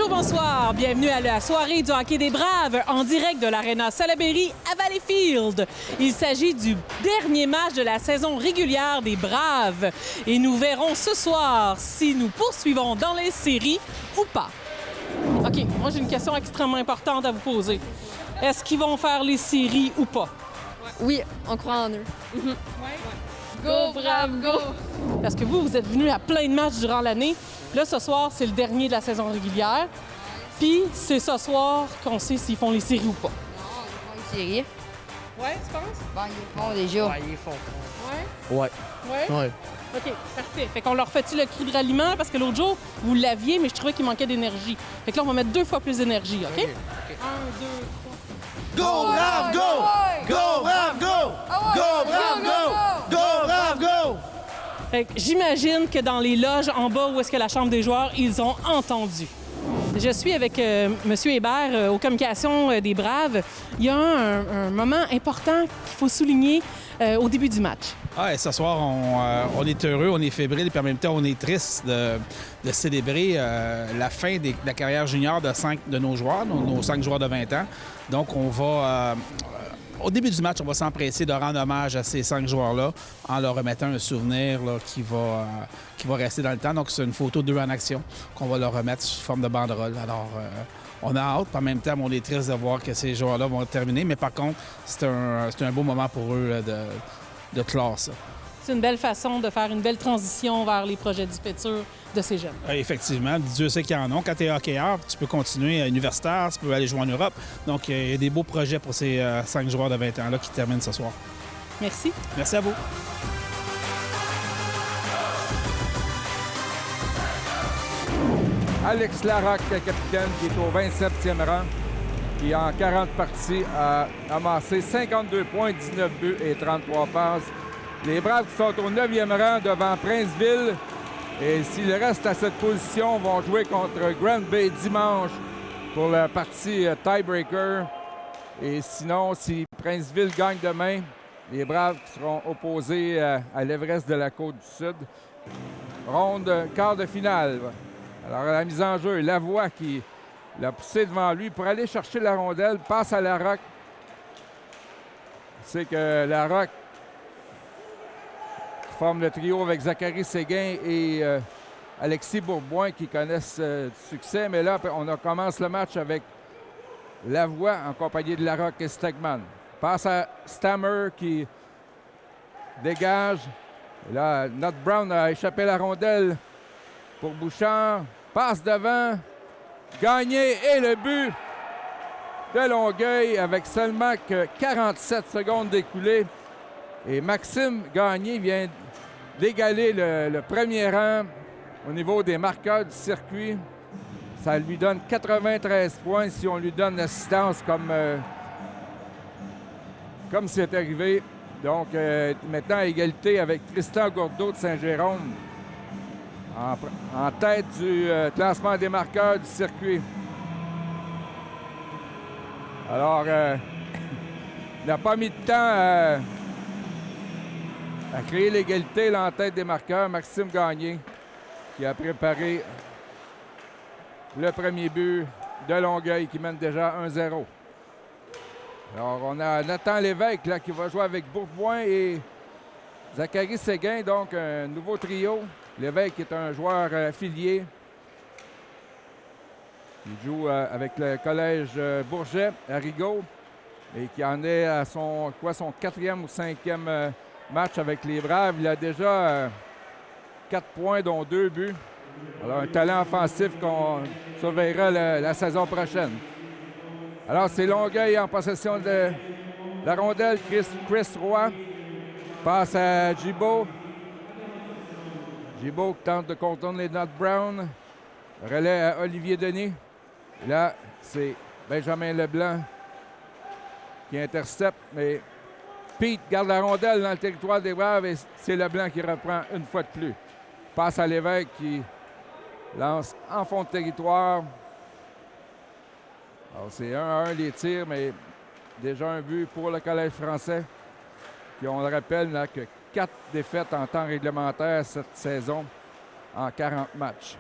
Bonsoir, bienvenue à la soirée du hockey des Braves en direct de l'Arena Salaberry à Valleyfield. Il s'agit du dernier match de la saison régulière des Braves et nous verrons ce soir si nous poursuivons dans les séries ou pas. OK, moi j'ai une question extrêmement importante à vous poser. Est-ce qu'ils vont faire les séries ou pas? Oui, on croit en eux. Go, Braves, go! Parce que vous êtes venus à plein de matchs durant l'année. Là, ce soir, c'est le dernier de la saison régulière. Puis, c'est ce soir qu'on sait s'ils font les séries ou pas. Non, ils font une série. Ouais, tu penses? Ben, ils font déjà. Ouais, ils font. Ouais? Ouais. Ouais? Ouais. OK, parfait. Fait qu'on leur fait-tu le cri de ralliement? Parce que l'autre jour, vous l'aviez, mais je trouvais qu'il manquait d'énergie. Fait que là, on va mettre 2 fois plus d'énergie, OK? 1, 2, 3. Go, Braves, go! Go, Braves, go! Go, Braves, go! Go, Braves, go! Fait que j'imagine que dans les loges en bas où est-ce que la chambre des joueurs, ils ont entendu. Je suis avec M. Hébert aux communications des Braves. Il y a un moment important qu'il faut souligner au début du match. Ah, et ce soir, on est heureux, on est fébrile, puis en même temps, on est triste de célébrer la fin de la carrière junior de 5 de nos joueurs, nos 5 joueurs de 20 ans. Donc, on va... au début du match, on va s'empresser de rendre hommage à ces 5 joueurs-là en leur remettant un souvenir là, qui va rester dans le temps. Donc, c'est une photo d'eux en action qu'on va leur remettre sous forme de banderole. Alors, on a hâte. En même temps, on est triste de voir que ces joueurs-là vont terminer. Mais par contre, c'est un beau moment pour eux là, de clore ça. C'est une belle façon de faire une belle transition vers les projets du futur de ces jeunes. Effectivement, Dieu sait qu'ils en ont. Quand tu es hockeyeur, tu peux continuer à universitaire, tu peux aller jouer en Europe. Donc, il y a des beaux projets pour ces 5 joueurs de 20 ans-là qui terminent ce soir. Merci. Merci à vous. Alex Larocque, capitaine, qui est au 27e rang, qui en 40 parties a amassé 52 points, 19 buts et 33 passes. Les Braves qui sont au 9e rang devant Princeville. Et s'ils restent à cette position, vont jouer contre Grand Bay dimanche pour la partie tiebreaker. Et sinon, si Princeville gagne demain, les Braves seront opposés à l'Everest de la Côte-du-Sud. Ronde quart de finale. Alors, à la mise en jeu, Lavoie qui l'a poussé devant lui pour aller chercher la rondelle, passe à Larocque. C'est que Larocque forme le trio avec Zachary Séguin et Alexis Bourboin qui connaissent du succès. Mais là, on commence le match avec Lavoie en compagnie de Larocque et Stegman. Passe à Stammer qui dégage. Et là, Nott Brown a échappé la rondelle pour Bouchard. Passe devant. Gagné et le but de Longueuil avec seulement que 47 secondes d'écoulées. Et Maxime Gagné vient d'égaler le premier rang au niveau des marqueurs du circuit. Ça lui donne 93 points si on lui donne l'assistance comme c'est arrivé. Donc, maintenant à égalité avec Tristan Gourdeau de Saint-Jérôme en tête du classement des marqueurs du circuit. Alors, il n'a pas mis de temps à créer l'égalité là, en tête des marqueurs. Maxime Gagné qui a préparé le premier but de Longueuil qui mène déjà 1-0. Alors, on a Nathan Lévesque là, qui va jouer avec Bourboin et Zachary Séguin, donc un nouveau trio. Lévesque est un joueur affilié. Il joue avec le collège Bourget à Rigaud et qui en est à son 4e ou 5e match avec les Braves. Il a déjà 4 points, dont 2 buts. Alors, un talent offensif qu'on surveillera la saison prochaine. Alors, c'est Longueuil en possession de la rondelle. Chris Roy passe à Gibault. Gibault tente de contourner Nott Brown. Relais à Olivier Denis. Là, c'est Benjamin Leblanc qui intercepte, mais Pete garde la rondelle dans le territoire des Braves et c'est Leblanc qui reprend une fois de plus. Passe à Lévesque qui lance en fond de territoire. Alors, c'est 1-1 les tirs, mais déjà un but pour le Collège français. Puis on le rappelle, n'a que 4 défaites en temps réglementaire cette saison en 40 matchs.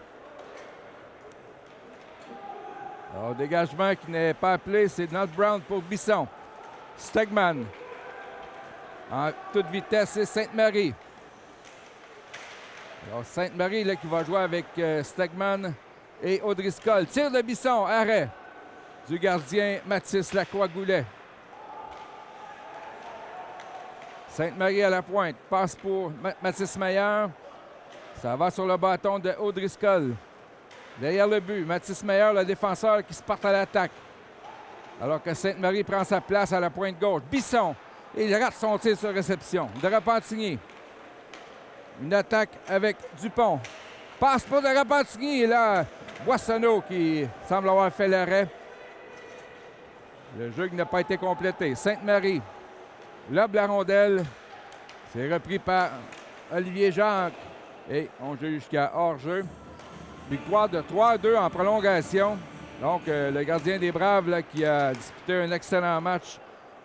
Alors, dégagement qui n'est pas appelé, c'est Nat Brown pour Bisson. Stegman. En toute vitesse, c'est Sainte-Marie. Alors, Sainte-Marie là, qui va jouer avec Stegman et O'Driscoll. Tire de Bisson, arrêt du gardien Mathis Lacroix-Goulet. Sainte-Marie à la pointe. Passe pour Mathis Meyer. Ça va sur le bâton de O'Driscoll. Derrière le but, Mathis Meyer, le défenseur qui se porte à l'attaque. Alors que Sainte-Marie prend sa place à la pointe gauche. Bisson, il rate son tir sur réception. De Repentigny. Une attaque avec Dupont. Passe pour de Repentigny. Et là, Boissonneau qui semble avoir fait l'arrêt. Le jeu qui n'a pas été complété. Sainte-Marie lobe la rondelle. C'est repris par Olivier Jacques. Et on joue jusqu'à hors-jeu. Victoire de 3-2 en prolongation. Donc, le gardien des Braves, là, qui a disputé un excellent match,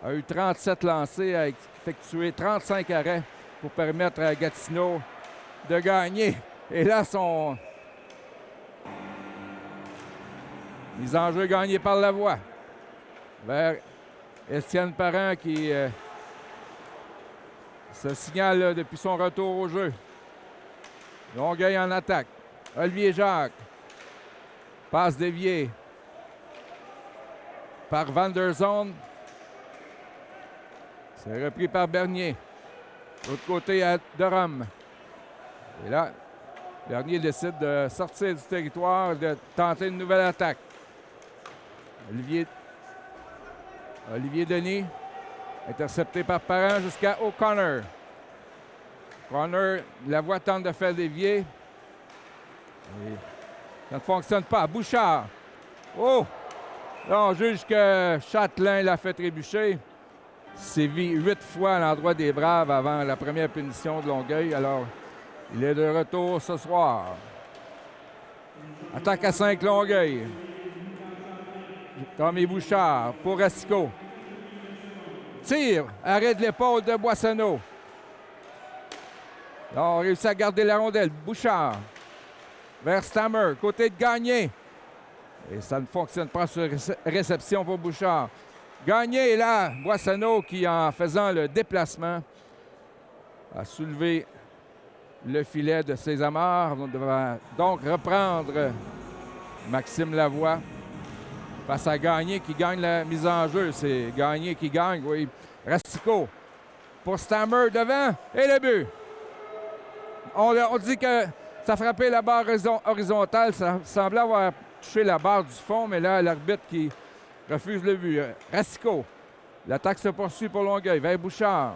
a eu 37 lancés, a effectué 35 arrêts pour permettre à Gatineau de gagner. Et là, son mise en jeu gagnée par Lavoie. Vers Étienne Parent qui se signale là, depuis son retour au jeu. Longueuil en attaque. Olivier Jacques. Passe déviée par Van der Zon. C'est repris par Bernier. De l'autre côté à Durham. Et là, Bernier décide de sortir du territoire et de tenter une nouvelle attaque. Olivier Denis. Intercepté par Parent jusqu'à O'Connor. O'Connor, Lavoie tente de faire dévier. Et ça ne fonctionne pas. Bouchard. Oh! Là, on juge que Châtelain l'a fait trébucher. Sévit 8 fois à l'endroit des Braves avant la première punition de Longueuil. Alors, il est de retour ce soir. Attaque à 5 Longueuil. Tommy Bouchard pour Racicot. Tire. Arrêt de l'épaule de Boissonneau. Là, on réussit à garder la rondelle. Bouchard. Vers Stammer, côté de Gagné. Et ça ne fonctionne pas sur réception pour Bouchard. Gagné est là. Boissonneau qui, en faisant le déplacement, a soulevé le filet de ses amarres. On devra donc reprendre Maxime Lavoie face à Gagné qui gagne la mise en jeu. C'est Gagné qui gagne, oui. Racicot pour Stammer devant et le but. On dit que ça frappait la barre horizontale. Ça semblait avoir touché la barre du fond, mais là, l'arbitre qui refuse le but. Racicot. L'attaque se poursuit pour Longueuil. Vers Bouchard.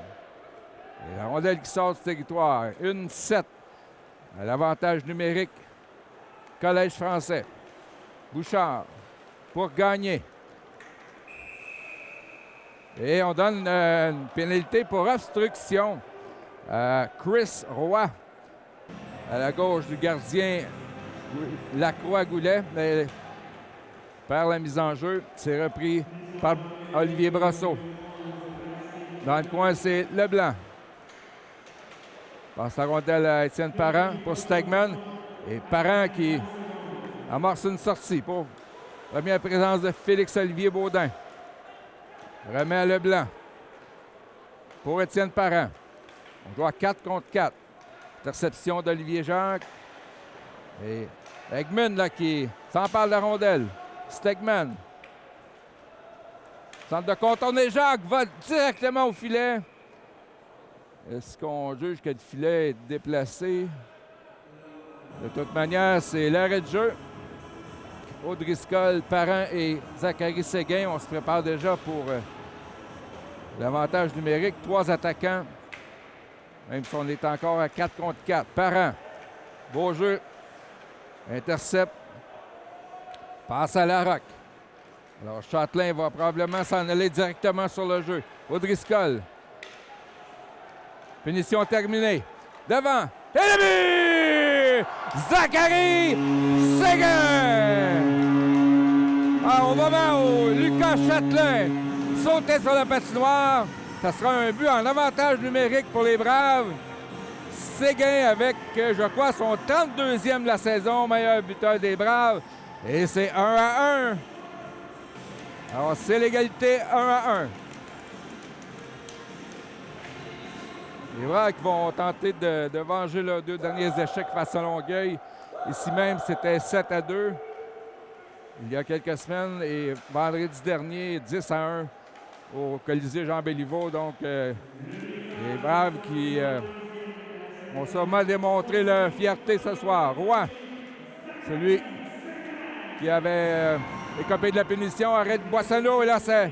Et la rondelle qui sort du territoire. 1-7. À l'avantage numérique. Collège français. Bouchard. Pour gagner. Et on donne une pénalité pour obstruction à Chris Roy. À la gauche du gardien Lacroix-Goulet, mais perd la mise en jeu. C'est repris par Olivier Brosseau. Dans le coin, c'est Leblanc. Passe la rondelle à Étienne Parent pour Stegman. Et Parent qui amorce une sortie pour première présence de Félix-Olivier Baudin. Remet à Leblanc. Pour Étienne Parent. On joue à 4 contre 4. Interception d'Olivier Jacques. Et Eggman, là, qui s'empare de la rondelle. Stegman. Tente de contourner Jacques. Va directement au filet. Est-ce qu'on juge que le filet est déplacé? De toute manière, c'est l'arrêt de jeu. O'Driscoll, Parent et Zachary Séguin. On se prépare déjà pour l'avantage numérique. 3 attaquants. Même si on est encore à 4 contre 4. Parent. Beau jeu. Intercept. Passe à Larocque. Alors, Châtelain va probablement s'en aller directement sur le jeu. O'Driscoll. Finition terminée. Devant. Et le but! Zachary Séguin! Au moment où Lucas Châtelain sautait sur la patinoire, ça sera un but en avantage numérique pour les Braves. Séguin avec, je crois, son 32e de la saison, meilleur buteur des Braves. Et c'est 1-1 Alors, c'est l'égalité 1-1. Les Braves qui vont tenter de venger leurs 2 derniers échecs face à Longueuil. Ici même, c'était 7-2 il y a quelques semaines. Et vendredi dernier, 10-1 au Colisée Jean-Béliveau. Donc, les Braves qui ont sûrement démontré leur fierté ce soir. Roy, celui qui avait écopé de la punition, arrête Boissonneau. Et là, c'est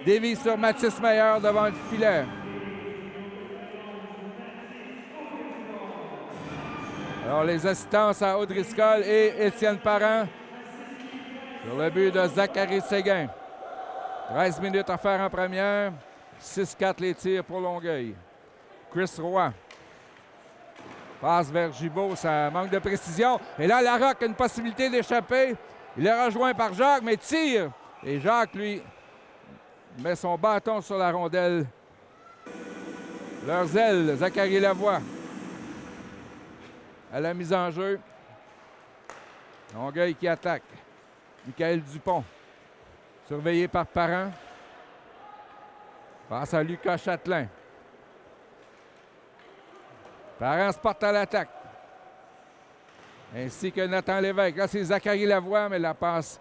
dévie sur Mathis Meyer devant le filet. Alors, les assistances à O'Driscoll et Étienne Parent sur le but de Zachary Séguin. 13 minutes à faire en première. 6-4 les tirs pour Longueuil. Chris Roy. Passe vers Gibault, ça manque de précision. Et là, Larocque a une possibilité d'échapper. Il est rejoint par Jacques, mais tire. Et Jacques, lui, met son bâton sur la rondelle. Leurs ailes, Zachary Lavoie. À la mise en jeu. Longueuil qui attaque. Michael Dupont. Surveillé par Parent. Passe à Lucas Châtelain. Parent se porte à l'attaque. Ainsi que Nathan Lévesque. Là, c'est Zachary Lavoie, mais la passe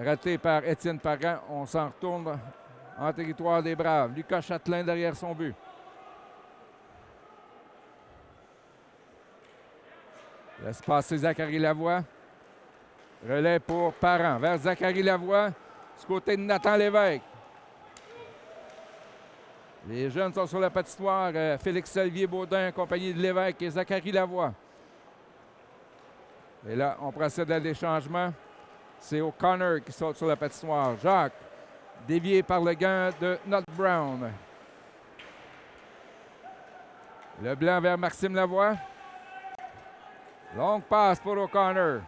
ratée par Étienne Parent. On s'en retourne en territoire des Braves. Lucas Châtelain derrière son but. Laisse passer Zachary Lavoie. Relais pour Parent. Vers Zachary Lavoie. Du côté de Nathan Lévesque. Les jeunes sont sur la patinoire. Félix-Olivier Baudin, accompagné de Lévesque et Zachary Lavoie. Et là, on procède à des changements. C'est O'Connor qui saute sur la patinoire. Jacques, dévié par le gant de Not Brown. Leblanc vers Maxime Lavoie. Longue passe pour O'Connor.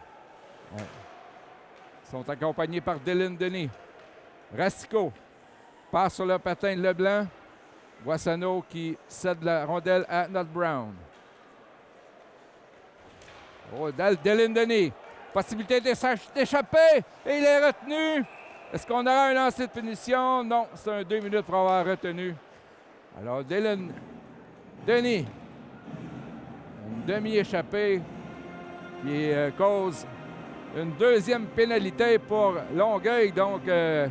Ils sont accompagnés par Dylan Denis. Racicot passe sur le patin de Leblanc. Boissonneau qui cède la rondelle à Not Brown. Oh, Dylan Denis. Possibilité d'échapper. Et il est retenu. Est-ce qu'on aura un lancer de punition? Non, c'est un 2 minutes pour avoir retenu. Alors, Dylan Denis. Une demi-échappée qui cause une deuxième pénalité pour Longueuil. Donc, jeu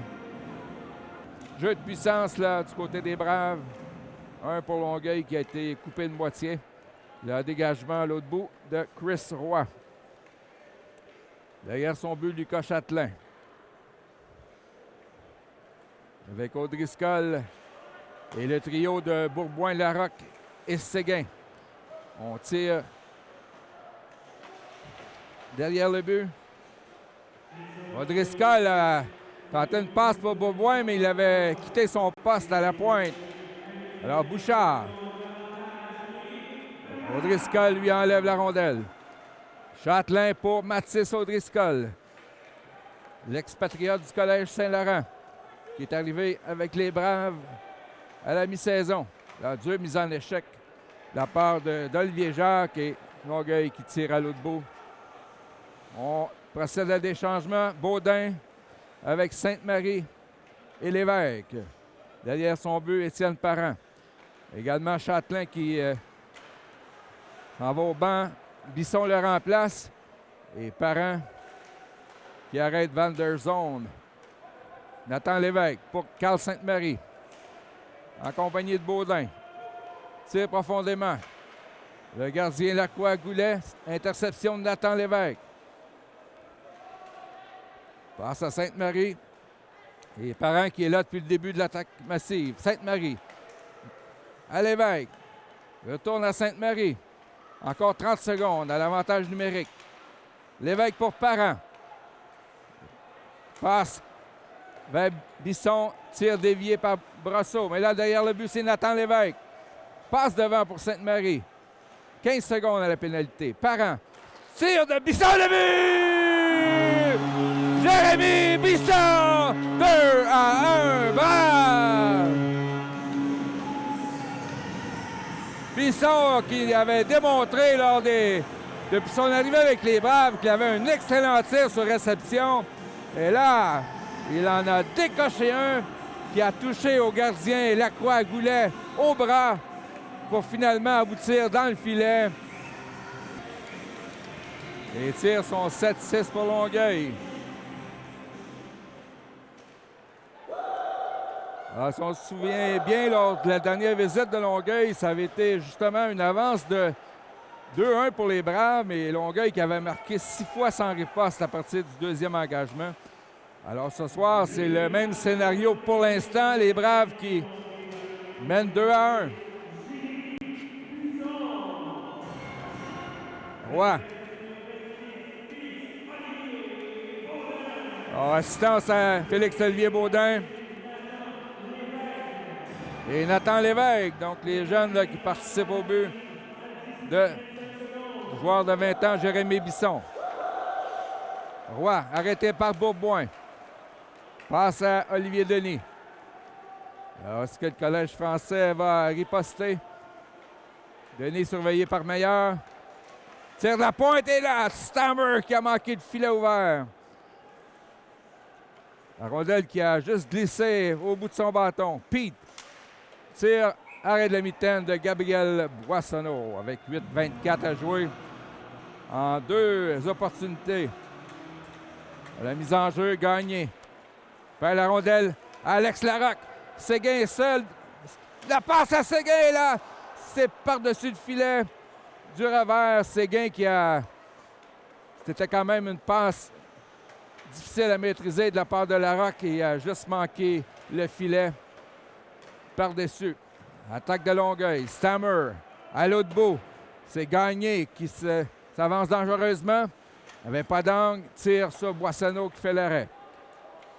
de puissance là, du côté des Braves. Un pour Longueuil qui a été coupé de moitié. Le dégagement à l'autre bout de Chris Roy. Derrière son but, Lucas Châtelain. Avec O'Driscoll et le trio de Bourboin, Larocque et Séguin. On tire derrière le but. O'Driscoll a tenté une passe pour Bourboin, mais il avait quitté son poste à la pointe. Alors Bouchard. O'Driscoll lui enlève la rondelle. Châtelain pour Mathis O'Driscoll. L'expatriate du Collège Saint-Laurent qui est arrivé avec les Braves à la mi-saison. La dure mise en échec de la part d'Olivier Jacques et Longueuil qui tire à l'autre bout. On procède à des changements. Baudin avec Sainte-Marie et Lévesque. Derrière son but, Étienne Parent. Également Châtelain qui s'en va au banc. Bisson le remplace. Et Parent qui arrête Van der Zone. Nathan Lévesque pour Carl Sainte-Marie. En compagnie de Baudin. Tire profondément. Le gardien Lacroix Goulet. Interception de Nathan Lévesque. Passe à Sainte-Marie. Et Parent qui est là depuis le début de l'attaque massive. Sainte-Marie. À Lévesque. Retourne à Sainte-Marie. Encore 30 secondes à l'avantage numérique. Lévesque pour Parent. Passe vers Bisson. Tir dévié par Brosseau. Mais là, derrière le but, c'est Nathan Lévesque. Passe devant pour Sainte-Marie. 15 secondes à la pénalité. Parent. Tir de Bisson, le but! Jérémy Bisson! 2-1, bravo! Bisson qui avait démontré depuis son arrivée avec les Braves qu'il avait un excellent tir sur réception. Et là, Il en a décoché un qui a touché au gardien Lacroix-Goulet au bras pour finalement aboutir dans le filet. Les tirs sont 7-6 pour Longueuil. Alors, si on se souvient bien, lors de la dernière visite de Longueuil, ça avait été justement une avance de 2-1 pour les Braves, mais Longueuil qui avait marqué 6 fois sans riposte à partir du deuxième engagement. Alors ce soir, c'est le même scénario pour l'instant. Les Braves qui mènent 2-1. Roy. Alors, assistance à Félix-Olivier Baudin. Et Nathan Lévesque, donc les jeunes là, qui participent au but de joueur de 20 ans, Jérémy Bisson. Roy, arrêté par Bourboin. Passe à Olivier Denis. Alors, est-ce que le Collège français va riposter? Denis surveillé par Meilleur. Tire de la pointe et là, Stammer qui a manqué de filet ouvert. La rondelle qui a juste glissé au bout de son bâton. Pete tire, arrêt de la mitaine de Gabriel Boissonneau avec 8-24 à jouer en 2 opportunités. La mise en jeu gagnée. Perd la rondelle à Alex Larocque. Séguin est seul. La passe à Séguin, là. C'est par-dessus le filet du revers. Séguin qui a... C'était quand même une passe difficile à maîtriser de la part de Larocque et a juste manqué le filet par-dessus. Attaque de Longueuil. Stammer à l'autre bout. C'est Gagné qui s'avance dangereusement. Il n'avait pas d'angle. Tire sur Boissonneau qui fait l'arrêt.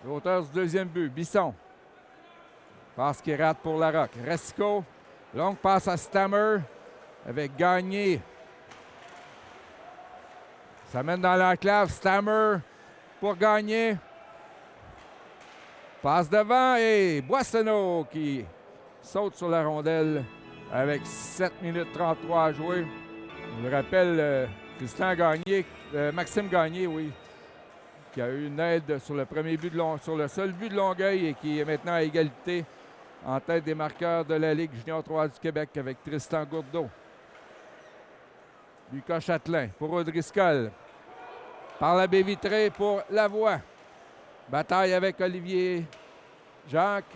L'auteur du deuxième but, Bisson. Passe qui rate pour Larocque. Racicot. Longue passe à Stammer avec Gagné. Ça mène dans l'enclave. Stammer pour Gagné. Passe devant et Boissonneau qui saute sur la rondelle avec 7 minutes 33 à jouer. Je le rappelle, Christian Gagné, Maxime Gagné, oui, qui a eu une aide sur le premier but sur le seul but de Longueuil et qui est maintenant à égalité en tête des marqueurs de la Ligue junior 3 du Québec avec Tristan Gourdeau. Lucas Châtelain pour Audrey-Scoll. Par la baie vitrée pour Lavoie. Bataille avec Olivier Jacques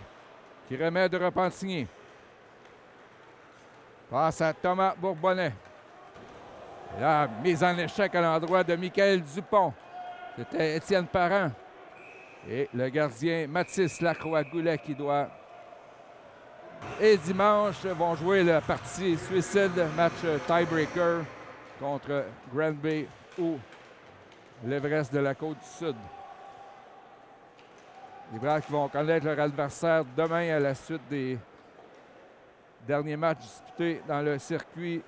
qui remet de Repentigny. Passe à Thomas Bourbonnais. Et là, mise en échec à l'endroit de Michael Dupont. C'était Étienne Parent. Et le gardien Mathis Lacroix-Goulet qui doit... Et dimanche, vont jouer la partie suicide, match tiebreaker contre Granby ou l'Everest de la Côte-du-Sud. Les Braves qui vont connaître leur adversaire demain à la suite des derniers matchs disputés dans le circuit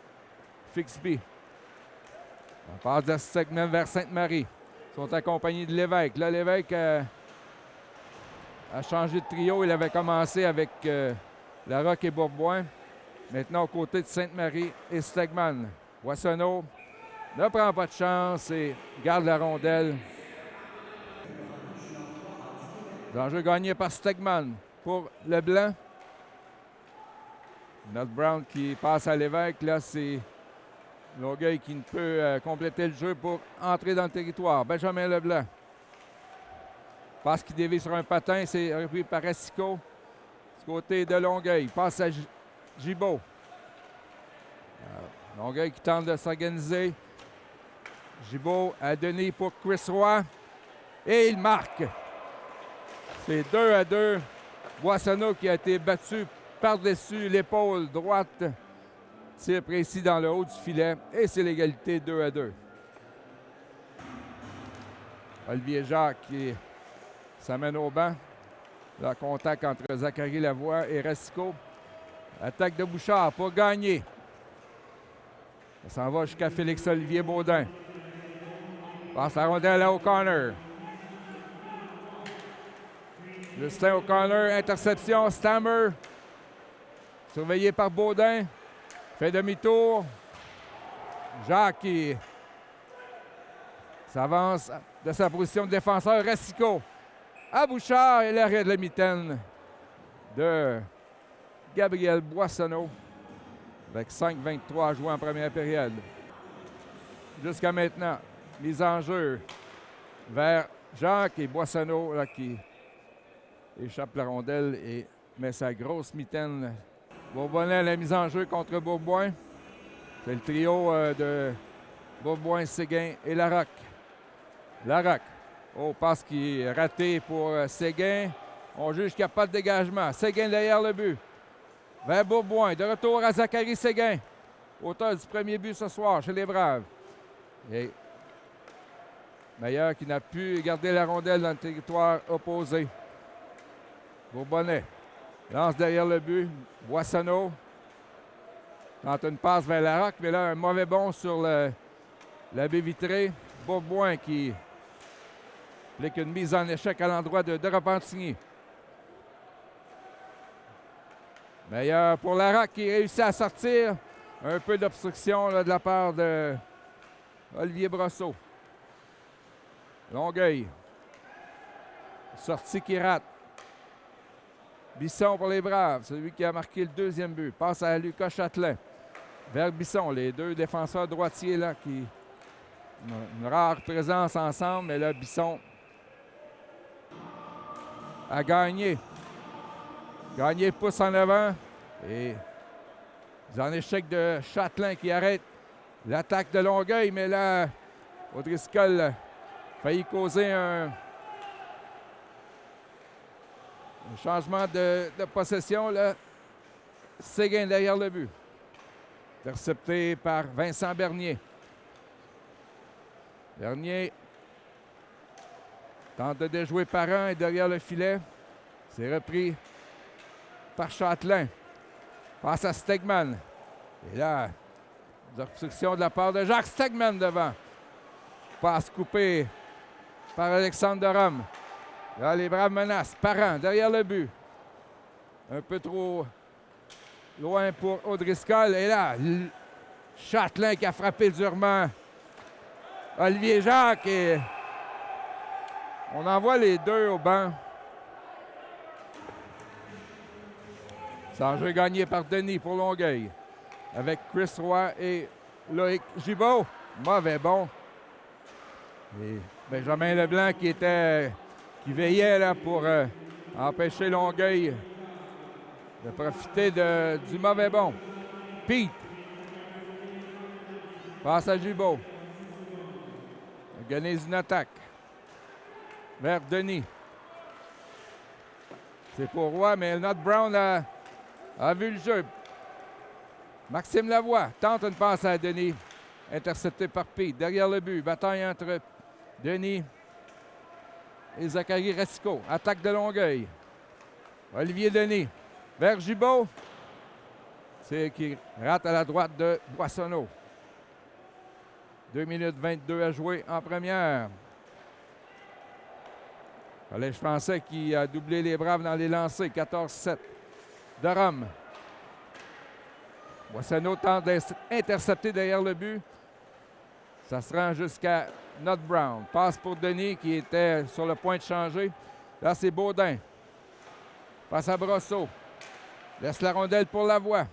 Fixby. On part de ce segment vers Sainte-Marie. Ils sont accompagnés de Lévesque. Là, Lévesque a changé de trio. Il avait commencé avec Larocque et Bourboin. Maintenant, aux côtés de Sainte-Marie et Stegman. Boissonneau ne prend pas de chance et garde la rondelle. L'enjeu gagné par Stegman pour Leblanc. Notre Brown qui passe à Lévesque. Là, c'est Longueuil qui ne peut compléter le jeu pour entrer dans le territoire. Benjamin Leblanc. Passe qui dévie sur un patin. C'est repris par Racicot. Du côté de Longueuil. Passe à Gibault. Longueuil qui tente de s'organiser. Gibault à Denis pour Chris Roy. Et il marque. C'est 2-2. Boissonneau qui a été battu par-dessus l'épaule droite. Tir précis dans le haut du filet. Et c'est l'égalité 2-2. Olivier Jacques qui s'amène au banc. Le contact entre Zachary Lavoie et Racicot. Attaque de Bouchard pour gagner. Ça s'en va jusqu'à Félix-Olivier Baudin. Passe la rondelle à O'Connor. Justin O'Connor, interception, Stammer. Surveillé par Baudin. Fait demi-tour. Jacques qui s'avance de sa position de défenseur. Racicot. à Bouchard et l'arrêt de la mitaine de Gabriel Boissonneau avec 5:23 à jouer en première période. Jusqu'à maintenant, mise en jeu vers Jacques et Boissonneau là, qui échappe la rondelle et met sa grosse mitaine. Bourbonnais à la mise en jeu contre Bourboin. C'est le trio de Bourboin, Séguin et Larocque. Larocque. Oh, passe qui est raté pour Séguin. On juge qu'il n'y a pas de dégagement. Séguin derrière le but. Vers Bourboin. De retour à Zachary Séguin. Auteur du premier but ce soir chez les Braves. Et Meilleur qui n'a pu garder la rondelle dans le territoire opposé. Bourbonnais lance derrière le but. Boissonneau tente une passe vers Larocque, mais là, un mauvais bond sur la baie vitrée. Bourboin qui applique une mise en échec à l'endroit de Repentigny. Meilleur pour Larocque qui réussit à sortir. Un peu d'obstruction de la part de Olivier Brosseau. Longueuil. Sortie qui rate. Bisson pour les Braves, celui qui a marqué le deuxième but. Passe à Lucas Châtelain. Vers Bisson, les deux défenseurs droitiers là qui ont une rare présence ensemble. Mais là, Bisson a gagné. Gagné pouce en avant. Et en échec de Châtelain qui arrête l'attaque de Longueuil. Mais là, O'Driscoll a failli causer un changement de possession. Là. Séguin derrière le but. Intercepté par Vincent Bernier. Bernier tente de déjouer Parent et derrière le filet. C'est repris par Châtelain. Passe à Stegman. Et là, obstruction de la part de Jacques Stegman devant. Passe coupée par Alexandre de Rome. Là, les Braves menacent. Parent derrière le but. Un peu trop loin pour O'Driscoll. Et là, Châtelain qui a frappé durement Olivier Jacques. Et on envoie les deux au banc. C'est un jeu gagné par Denis pour Longueuil. Avec Chris Roy et Loïc Gibault. Mauvais bon. Et Benjamin Leblanc qui veillait là, pour empêcher Longueuil de profiter du mauvais bon. Pete. Passe à Gibault. Organise une attaque. Vers Denis. C'est pour Roy, mais Elnott Brown a vu le jeu. Maxime Lavoie tente une passe à Denis. Intercepté par Pete. Derrière le but. Bataille entre Denis et Zachary Racicot. Attaque de Longueuil. Olivier Denis. Vers Gibault. C'est qui rate à la droite de Boissonneau. 2 minutes 22 à jouer en première. Collège français qui a doublé les Braves dans les lancers. 14-7. De Rome. Boissonneau tente d'intercepter derrière le but. Ça se rend jusqu'à Not Brown. Passe pour Denis qui était sur le point de changer. Là, c'est Baudin. Passe à Brosseau. Laisse la rondelle pour Lavoie.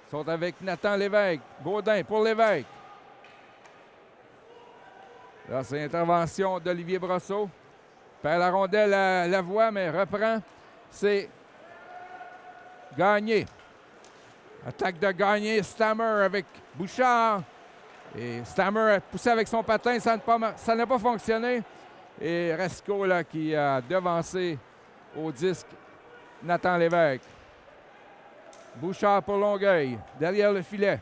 Ils sont avec Nathan Lévesque. Baudin pour Lévesque. Là, c'est l'intervention d'Olivier Brosseau. Perd la rondelle à Lavoie, mais reprend. C'est Gagné. Attaque de Gagné. Stammer avec Bouchard. Et Stammer a poussé avec son patin. Ça n'a pas fonctionné. Et Racicot là, qui a devancé au disque Nathan Lévesque. Bouchard pour Longueuil. Derrière le filet.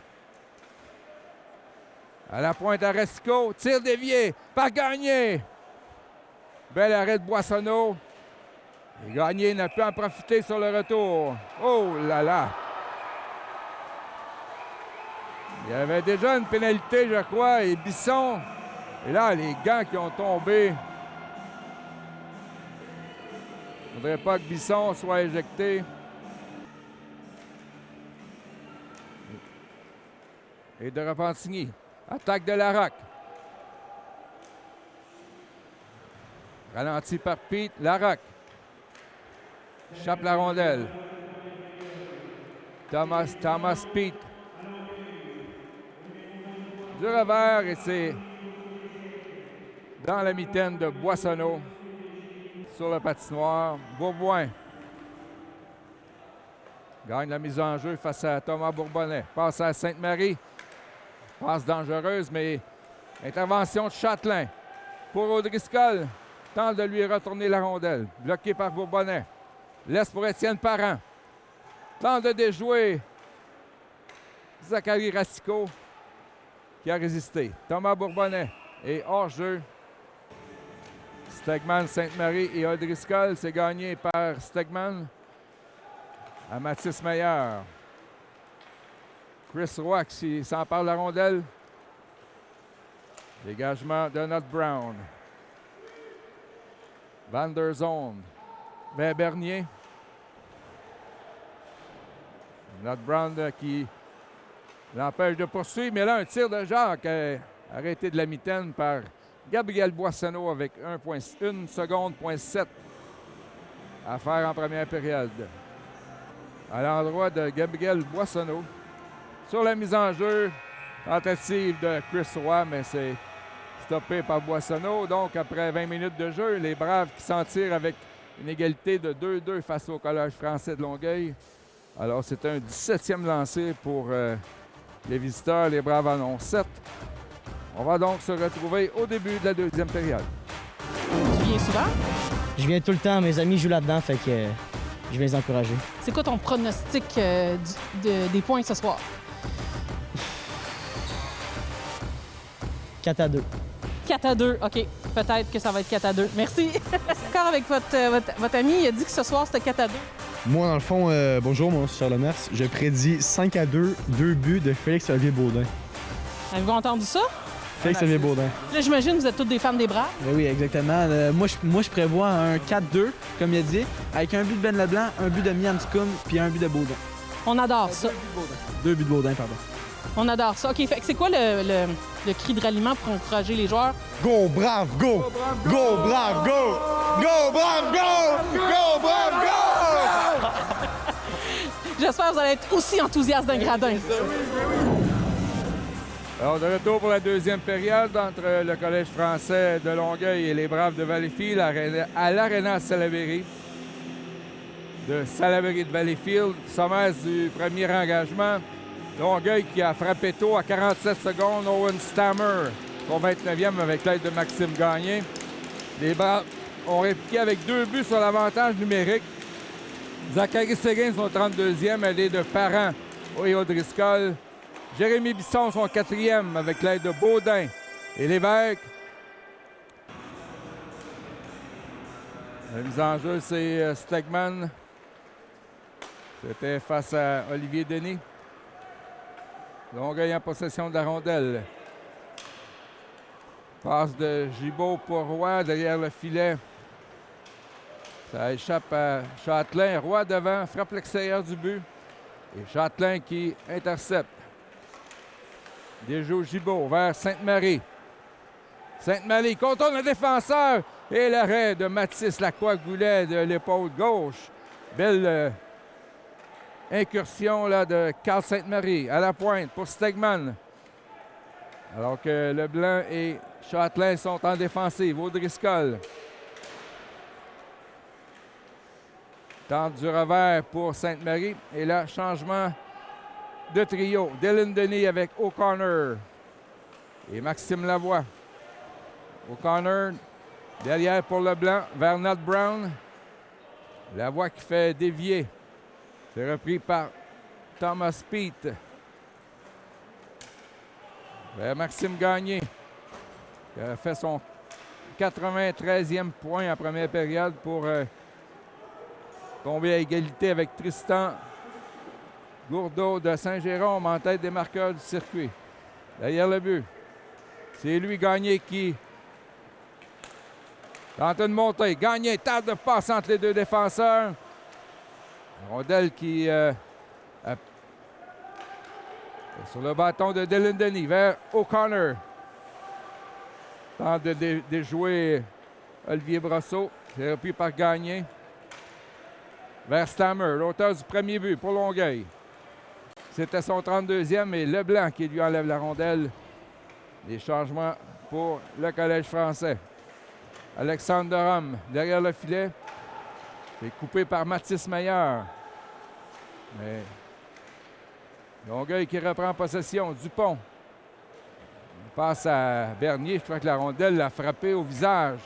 À la pointe à Racicot. Tir dévié par Gagné. Bel arrêt de Boissonneau. Et Gagné n'a pu en profiter sur le retour. Oh là là! Il y avait déjà une pénalité, je crois, et Bisson. Et là, les gants qui ont tombé. Il ne faudrait pas que Bisson soit éjecté. Et de Repentigny. Attaque de Larocque. Ralenti par Pete Larocque. Chape la rondelle. Thomas Pete. Du revers et c'est dans la mitaine de Boissonneau sur la patinoire. Bourboin gagne la mise en jeu face à Thomas Bourbonnais. Passe à Sainte-Marie. Passe dangereuse, mais intervention de Châtelain. Pour O'Driscoll, tente de lui retourner la rondelle. Bloqué par Bourbonnais. Laisse pour Étienne Parent. Tente de déjouer Zachary Racicot qui a résisté. Thomas Bourbonnais est hors-jeu. Stegman, Sainte-Marie et O'Driscoll, c'est gagné par Stegman à Mathis Meilleur. Chris Roy qui s'empare de la rondelle. Dégagement de Nut Brown. Van der Zone vers Bernier. Nut Brown qui l'empêche de poursuivre. Mais là, un tir de Jacques arrêté de la mitaine par Gabriel Boissonneau avec 1 seconde, 7 à faire en première période. À l'endroit de Gabriel Boissonneau. Sur la mise en jeu, tentative de Chris Roy, mais c'est stoppé par Boissonneau. Donc, après 20 minutes de jeu, les Braves qui s'en tirent avec une égalité de 2-2 face au Collège français de Longueuil. Alors, c'est un 17e lancé pour les visiteurs. Les Braves en ont 7. On va donc se retrouver au début de la deuxième période. Tu viens souvent? Je viens tout le temps. Mes amis jouent là-dedans, fait que je vais les encourager. C'est quoi ton pronostic des points ce soir? 4-2. 4-2, OK. Peut-être que ça va être 4-2. Merci. D'accord avec votre ami, il a dit que ce soir, c'était 4-2. Moi, dans le fond, bonjour, moi, c'est Charles Lemers. Je prédis 5-2, 2 buts de Félix-Olivier Baudin. Avez-vous entendu ça? Félix-Olivier Baudin. Là, j'imagine que vous êtes tous des fans des Braves. Ben oui, exactement. Moi, je prévois un 4-2, comme il a dit, avec un but de Ben Leblanc, un but de Mian Tikoum, puis un but de Baudin. On adore ça. 2 buts de Baudin, pardon. On adore ça. OK, fait que c'est quoi le cri de ralliement pour encourager les joueurs? Go, brave, go! Go, brave, go! Go, brave, go! Go, brave, go! J'espère que vous allez être aussi enthousiaste d'un gradin. Alors, de retour pour la deuxième période entre le Collège français de Longueuil et les Braves de Valleyfield à l'Arena Salaberry de Salaberry de Valleyfield. Sommaire du premier engagement. Longueuil qui a frappé tôt à 47 secondes. Owen Stammer au 29e avec l'aide de Maxime Gagné. Les Braves ont répliqué avec 2 buts sur l'avantage numérique. Zachary Séguin, son 32e, aidé de Parent et O'Driscoll. Jérémy Bisson, son 4e, avec l'aide de Baudin et Lévesque. La mise en jeu, c'est Stegman. C'était face à Olivier Denis. Longueuil en possession de la rondelle. Passe de Gibault pour Roy derrière le filet. Ça échappe à Châtelain. Roy devant, frappe l'extérieur du but. Et Châtelain qui intercepte. Déjoue Gibault vers Sainte-Marie. Sainte-Marie contourne le défenseur. Et l'arrêt de Mathis Lacroix-Goulet de l'épaule gauche. Belle incursion là, de Carl Sainte-Marie à la pointe pour Stegman. Alors que Leblanc et Châtelain sont en défensive. O'Driscoll tente du revers pour Sainte-Marie. Et là, changement de trio. Dylan Denis avec O'Connor et Maxime Lavoie. O'Connor derrière pour Leblanc vers Nut Brown. Lavoie qui fait dévier. C'est repris par Thomas Pete. Vers Maxime Gagné, qui a fait son 93e point en première période pour tomber à égalité avec Tristan Gourdeau de Saint-Jérôme en tête des marqueurs du circuit. Derrière le but, c'est lui Gagné qui tente de monter. Gagné tente de passer entre les deux défenseurs. Rondelle qui sur le bâton de Dylan Denis vers O'Connor. Tente de déjouer Olivier Brosseau. C'est repris par Gagné. Vers Stammer, l'auteur du premier but pour Longueuil. C'était son 32e et Leblanc qui lui enlève la rondelle. Les changements pour le Collège français. Alexandre Derome derrière le filet. C'est coupé par Mathis Meilleur. Mais Longueuil qui reprend possession. Dupont. Il passe à Bernier. Je crois que la rondelle l'a frappé au visage.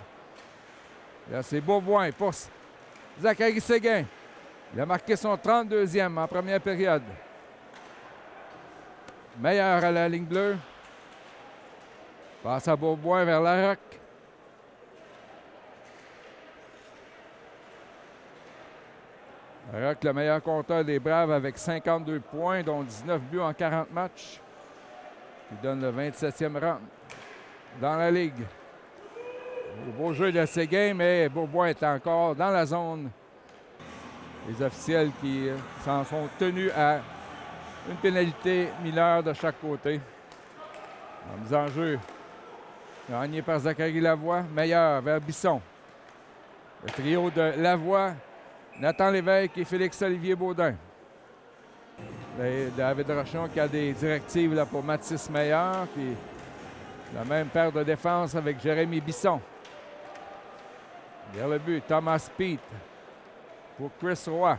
Là, c'est Beauboin pour Zachary Séguin. Il a marqué son 32e en première période. Meilleur à la ligne bleue. Passe à Beauboin vers Larocque. Larocque, le meilleur compteur des Braves avec 52 points, dont 19 buts en 40 matchs. Il donne le 27e rang dans la Ligue. Beau jeu de Séguin, mais Beaubois est encore dans la zone. Les officiels qui s'en sont tenus à une pénalité mineure de chaque côté. En mise en jeu, gagné par Zachary Lavoie. Meilleur vers Bisson. Le trio de Lavoie, Nathan Lévesque et Félix-Olivier Baudin. Et David Rochon qui a des directives là, pour Mathis Meilleur, qui est la même paire de défense avec Jérémy Bisson. Vers le but, Thomas Peet pour Chris Roy.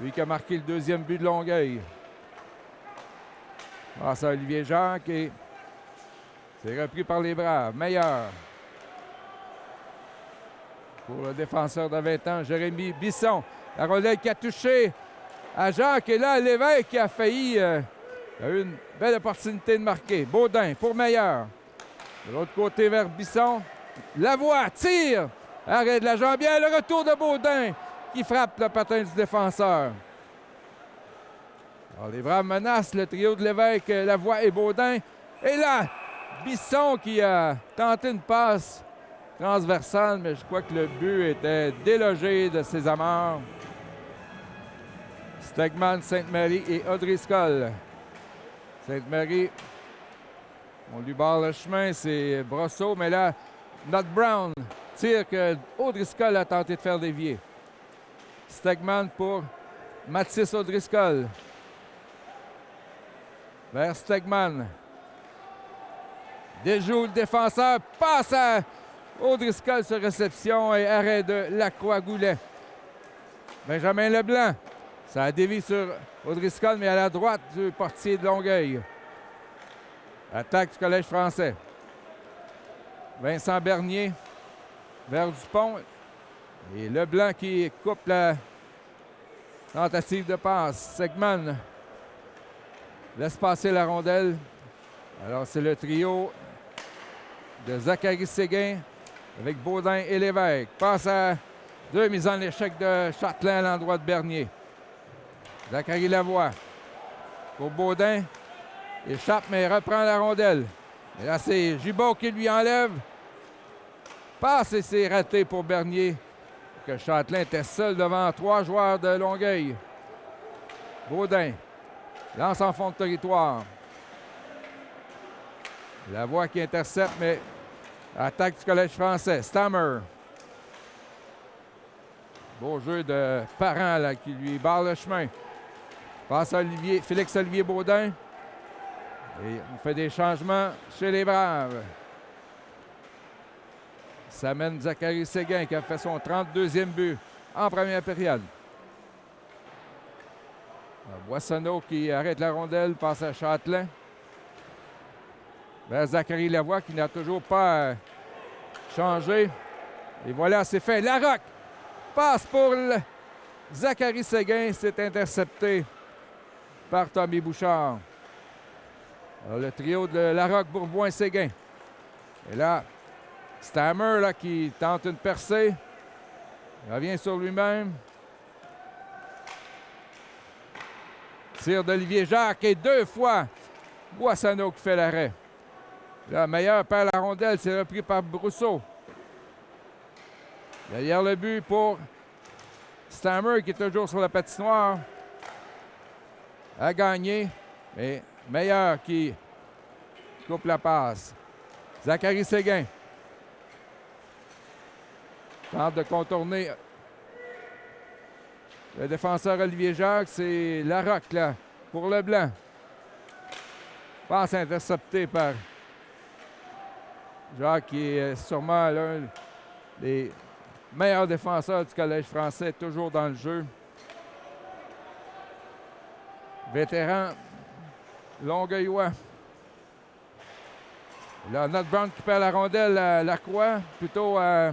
Lui qui a marqué le deuxième but de Longueuil. Grâce à Olivier Jacques et c'est repris par les Braves. Meilleur. Pour le défenseur de 20 ans, Jérémy Bisson. La rondelle qui a touché à Jacques. Et là, Lévesque qui a failli. A eu une belle opportunité de marquer. Baudin pour Meilleur. De l'autre côté vers Bisson. Lavoie tire. Arrêt de la jambière. Le retour de Baudin qui frappe le patin du défenseur. Alors, les Braves menacent le trio de Lévesque, Lavoie et Baudin. Et là, Bisson qui a tenté une passe transversale, mais je crois que le but était délogé de ses amarres. Stegman, Sainte-Marie et Audrey-Skull. Sainte-Marie, on lui barre le chemin, c'est Brosseau, mais là, Not Brown tire que Audrey-Skull a tenté de faire dévier. Stegman pour Mathis Audrey-Skull. Vers Stegman. Déjoue le défenseur, passe à Audrey-Skull sur réception et arrêt de Lacroix-Goulet. Benjamin Leblanc. Ça a dévié sur Audrey-Skull, mais à la droite du portier de Longueuil. Attaque du Collège français. Vincent Bernier vers Dupont. Et Leblanc qui coupe la tentative de passe. Segman laisse passer la rondelle. Alors, c'est le trio de Zachary Séguin avec Baudin et Lévesque. Passe à deux mises en échec de Châtelain à l'endroit de Bernier. Zachary Lavoie pour Baudin. Échappe, mais reprend la rondelle. Et là, c'est Gibault qui lui enlève. Passe et c'est raté pour Bernier. Que Châtelain était seul devant 3 joueurs de Longueuil. Baudin lance en fond de territoire. Lavoie qui intercepte, mais attaque du Collège français. Stammer. Beau jeu de Parent là, qui lui barre le chemin. Passe à Félix-Olivier Baudin. Et on fait des changements chez les Braves. Ça mène Zachary Séguin qui a fait son 32e but en première période. Boissonneau qui arrête la rondelle, passe à Châtelain. Vers Zachary Lavoie qui n'a toujours pas changé. Et voilà, c'est fait. Larocque passe pour Zachary Séguin. C'est intercepté par Tommy Bouchard. Alors, le trio de Larocque, Bourboin, Séguin. Et là, Stammer là, qui tente une percée. Il revient sur lui-même. Tir d'Olivier Jacques et 2 fois Boissonneau qui fait l'arrêt. Là, Meilleur perd la rondelle, c'est repris par Brousseau. Derrière le but pour Stammer qui est toujours sur la patinoire. A gagné. Mais Meilleur qui coupe la passe. Zachary Séguin. Tente de contourner le défenseur Olivier Jacques. C'est Larocque, là, pour Leblanc. Passe intercepté par Jacques, qui est sûrement l'un des meilleurs défenseurs du Collège français, toujours dans le jeu. Vétéran longueuillois. Là, Nat Brown qui perd la rondelle à Lacroix, plutôt à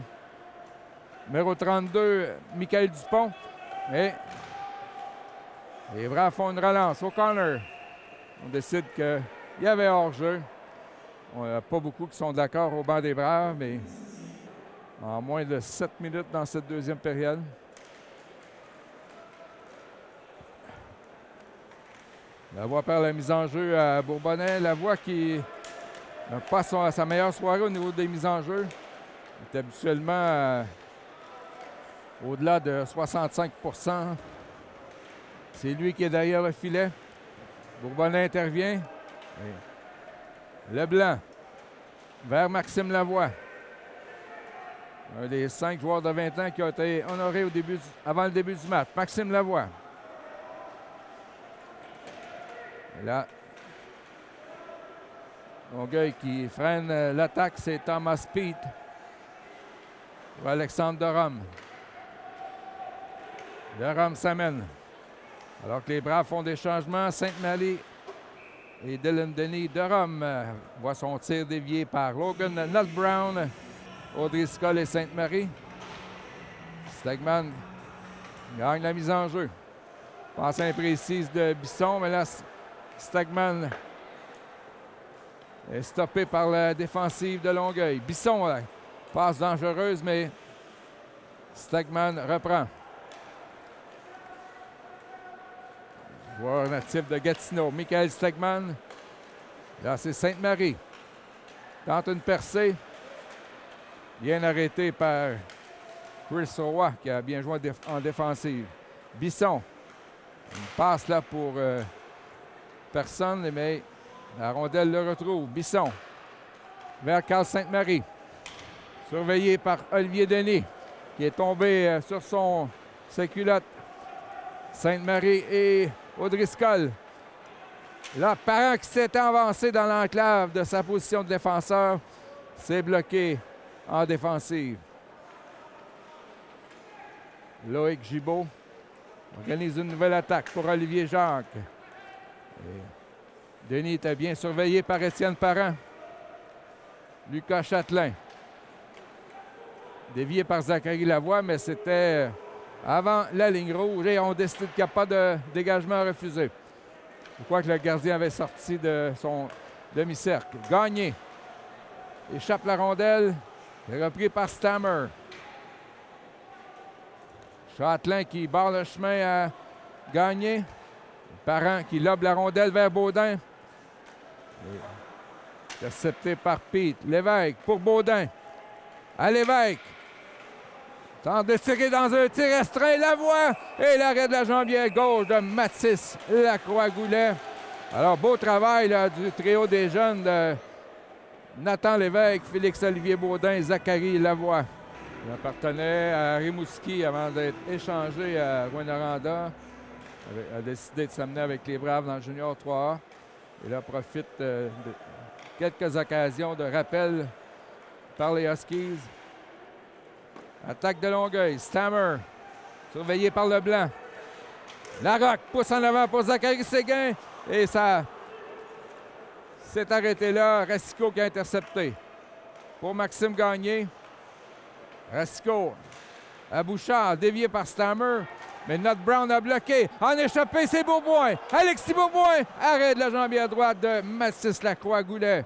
numéro 32, Michael Dupont. Mais les Braves font une relance au corner. On décide qu'il y avait hors-jeu. On n'a pas beaucoup qui sont d'accord au banc des Braves, mais en moins de 7 minutes dans cette deuxième période. Lavoie perd la mise en jeu à Bourbonnais. Lavoie qui n'a pas sa meilleure soirée au niveau des mises en jeu. Il est habituellement au-delà de 65 %. C'est lui qui est derrière le filet. Bourbonnais intervient. Et Leblanc vers Maxime Lavoie. Un des 5 joueurs de 20 ans qui a été honoré avant le début du match. Maxime Lavoie. Et là, Longueuil qui freine l'attaque, c'est Thomas Pete ou Alexandre Derome. Derome s'amène. Alors que les Braves font des changements, Sainte-Marie et Dylan Denis. Derome voit son tir dévié par Logan Nat Brown, Audrey Scott et Sainte-Marie. Stegman gagne la mise en jeu. Passe imprécise de Bisson, mais là, Stegman est stoppé par la défensive de Longueuil. Bisson, là, passe dangereuse, mais Stegman reprend. Joueur natif de Gatineau, Michael Stegman. Là, c'est Sainte-Marie. Tente une percée. Bien arrêté par Chris Roy, qui a bien joué en défensive. Bisson. Une passe là pour personne, mais la rondelle le retrouve. Bisson vers Carl Sainte-Marie. Surveillé par Olivier Denis, qui est tombé sur ses culottes. Sainte-Marie et Audrey Scott. Là, Parent qui s'était avancé dans l'enclave de sa position de défenseur, s'est bloqué en défensive. Loïc Gibault organise une nouvelle attaque pour Olivier Jacques. Et Denis était bien surveillé par Étienne Parent. Lucas Châtelain. Dévié par Zachary Lavoie, mais c'était avant la ligne rouge et on décide qu'il n'y a pas de dégagement refusé. Je crois que le gardien avait sorti de son demi-cercle. Gagné. Échappe la rondelle. Repris par Stammer. Châtelain qui barre le chemin à Gagné. Parent qui lobe la rondelle vers Baudin. Intercepté par Pete. Lévesque pour Baudin. À Lévesque. Tente de tirer dans un tir restreint. Lavoie et l'arrêt de la jambière gauche de Mathis Lacroix-Goulet. Alors, beau travail là, du trio des jeunes de Nathan Lévesque, Félix-Olivier Baudin et Zachary Lavoie. Il appartenait à Rimouski avant d'être échangé à Rouyn-Noranda. Il a décidé de s'amener avec les Braves dans le Junior 3A. Et là, profite de quelques occasions de rappel par les Huskies. Attaque de Longueuil. Stammer, surveillé par Leblanc. Larocque pousse en avant pour Zachary Séguin. Et ça s'est arrêté là. Racicot qui a intercepté. Pour Maxime Gagné. Racicot à Bouchard, dévié par Stammer. Mais Nat Brown a bloqué. En échappé, c'est Bourboin. Alexis Bourboin. Arrêt de la jambière droite de Mathis Lacroix-Goulet.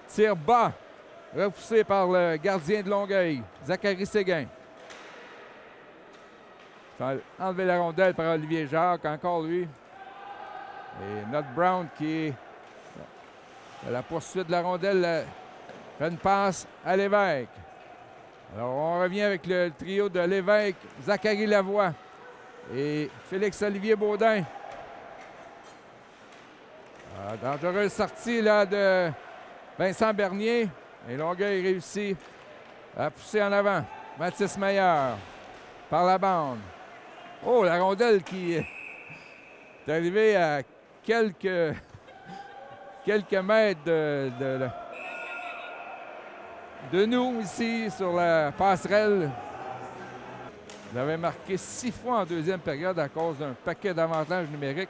Tire bas. Repoussé par le gardien de Longueuil, Zachary Séguin. Enlevé la rondelle par Olivier Jacques, encore lui. Et Nat Brown qui est à la poursuite de la rondelle fait une passe à Lévesque. Alors on revient avec le trio de Lévesque, Zachary Lavoie et Félix-Olivier Baudin. Dangereuse sortie là, de Vincent Bernier. Et Longueuil réussit à pousser en avant. Mathis Meilleur par la bande. Oh, la rondelle qui est arrivée à quelques mètres de nous ici sur la passerelle. Vous avez marqué 6 fois en deuxième période à cause d'un paquet d'avantages numériques.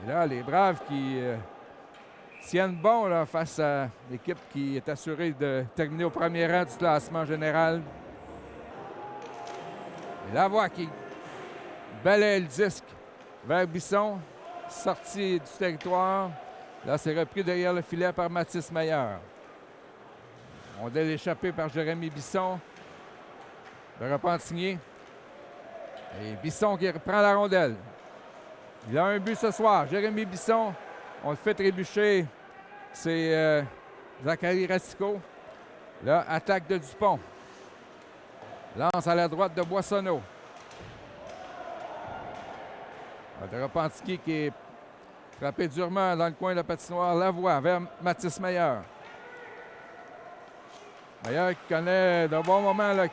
Et là, les Braves qui tiennent bon là, face à l'équipe qui est assurée de terminer au premier rang du classement général. Et Lavoie qui balaye le disque vers Bisson, sorti du territoire. Là, c'est repris derrière le filet par Mathis Meilleur. Rondelle échappée par Jérémy Bisson. Le Repentigny. Et Bisson qui reprend la rondelle. Il a un but ce soir. Jérémy Bisson, on le fait trébucher. C'est Zachary Racicot. Là, attaque de Dupont. Lance à la droite de Boissonneau. Le Repentigny qui est frappé durement dans le coin de la patinoire. Lavoie vers Mathis Meilleur. Meilleur qui connaît de bons moments là,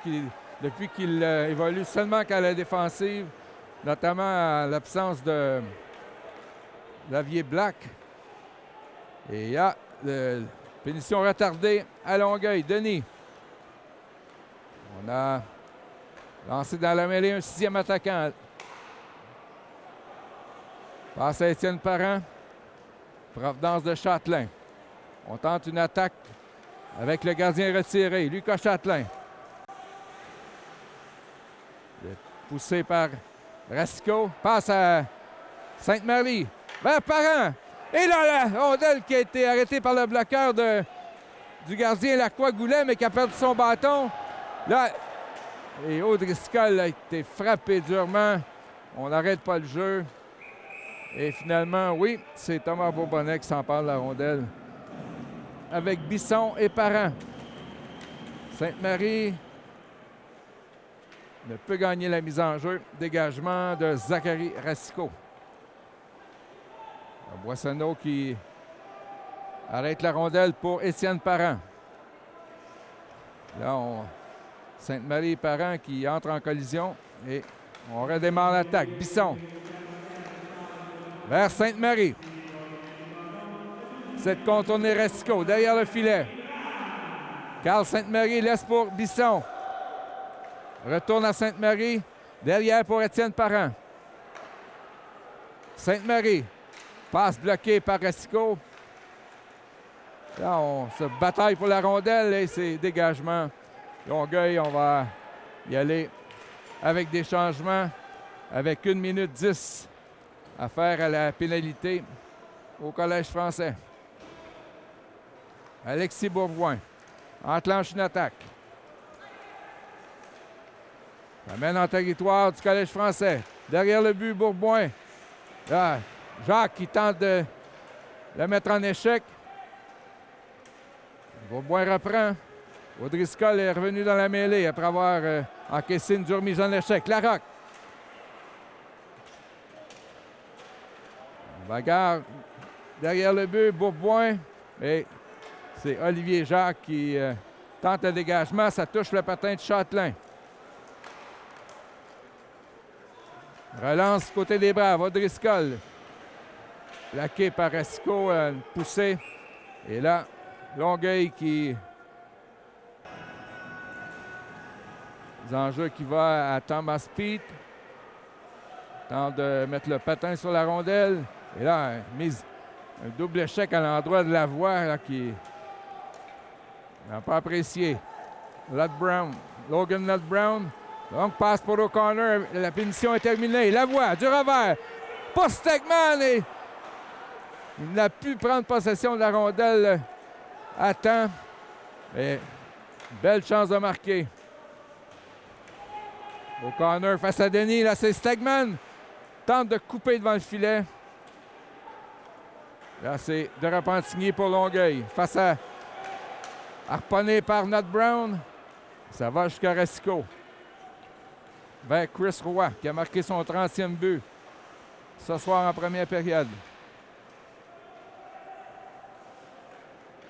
depuis qu'il évolue seulement qu'à la défensive, notamment à l'absence de Lavier Black. Et il y a punition retardée à Longueuil. Denis. On a lancé dans la mêlée un 6e attaquant. Passe à Étienne Parent. Providence de Châtelain. On tente une attaque avec le gardien retiré, Lucas Châtelain. Poussé par Racicot. Passe à Sainte-Marie. Vers Parent. Et là, la rondelle qui a été arrêtée par le bloqueur du gardien Lacroix-Goulet, mais qui a perdu son bâton. Là, et O'Driscoll a été frappé durement. On n'arrête pas le jeu. Et finalement, oui, c'est Thomas Bourbonnais qui s'empare de la rondelle. Avec Bisson et Parent. Sainte-Marie ne peut gagner la mise en jeu. Dégagement de Zachary Racicot. Boissonneau qui arrête la rondelle pour Étienne Parent. Là, Sainte-Marie et Parent qui entrent en collision et on redémarre l'attaque. Bisson vers Sainte-Marie. Cette contournée Racicot derrière le filet. Carl Sainte-Marie laisse pour Bisson. Retourne à Sainte-Marie. Derrière pour Étienne Parent. Sainte-Marie. Passe bloquée par Racicot. Là, on se bataille pour la rondelle et c'est dégagement. Longueuil, on va y aller avec des changements. Avec 1 minute 10 à faire à la pénalité au Collège français. Alexis Bourboin enclenche une attaque. Amène en territoire du Collège français. Derrière le but, Bourboin. Là, Jacques qui tente de le mettre en échec. Bourboin reprend. O'Driscoll est revenu dans la mêlée après avoir encaissé une dure mise en échec. Larocque. Bagarre derrière le but, Bourboin. Et c'est Olivier Jacques qui tente le dégagement. Ça touche le patin de Châtelain. Relance côté des Braves. O'Driscoll. Plaqué par Racicot, une poussée. Et là, Longueuil qui... Les enjeux qui va à Thomas Peet. Tente de mettre le patin sur la rondelle. Et là, mise un double échec à l'endroit de Lavoie là, qui n'a pas apprécié. Logan Lott Brown. Donc, passe pour O'Connor. La punition est terminée. Lavoie, du revers. Pour Stegman. Et il n'a pu prendre possession de la rondelle à temps. Et belle chance de marquer. O'Connor face à Denis. Là, c'est Stegman. Tente de couper devant le filet. Là, c'est de Repentigny pour Longueuil. Face à harponné par Lott Brown. Ça va jusqu'à Racicot. Vers Chris Roy, qui a marqué son 30e but ce soir en première période.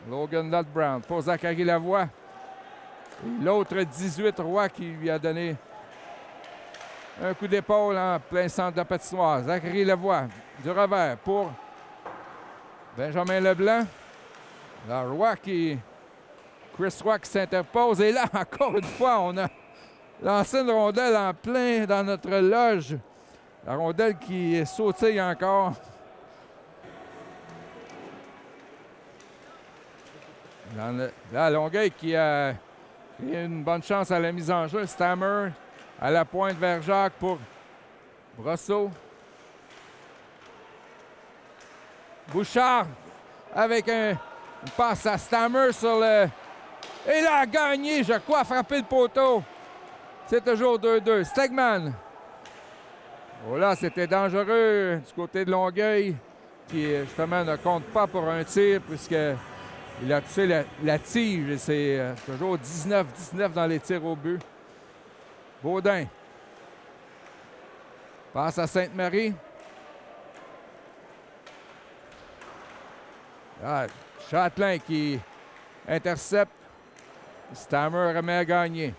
Logan Lott Brown pour Zachary Lavoie. Et l'autre 18, Roy, qui lui a donné un coup d'épaule en plein centre de la patinoire. Zachary Lavoie, du revers pour Benjamin Leblanc. Là, Chris Roy qui s'interpose. Et là, encore une fois, on a lancé une rondelle en plein dans notre loge. La rondelle qui sautille encore. Là, Longueuil qui a eu une bonne chance à la mise en jeu. Stammer à la pointe vers Jacques pour Brosseau. Bouchard avec une passe à Stammer sur le... Et là, a gagné, je crois, frapper le poteau. C'est toujours 2-2. Stegman. Oh là, c'était dangereux du côté de Longueuil, qui justement ne compte pas pour un tir, puisqu'il a touché la tige. Et c'est toujours 19-19 dans les tirs au but. Baudin. Passe à Sainte-Marie. Ah, Châtelain qui intercepte. Stammer remet à Gagné.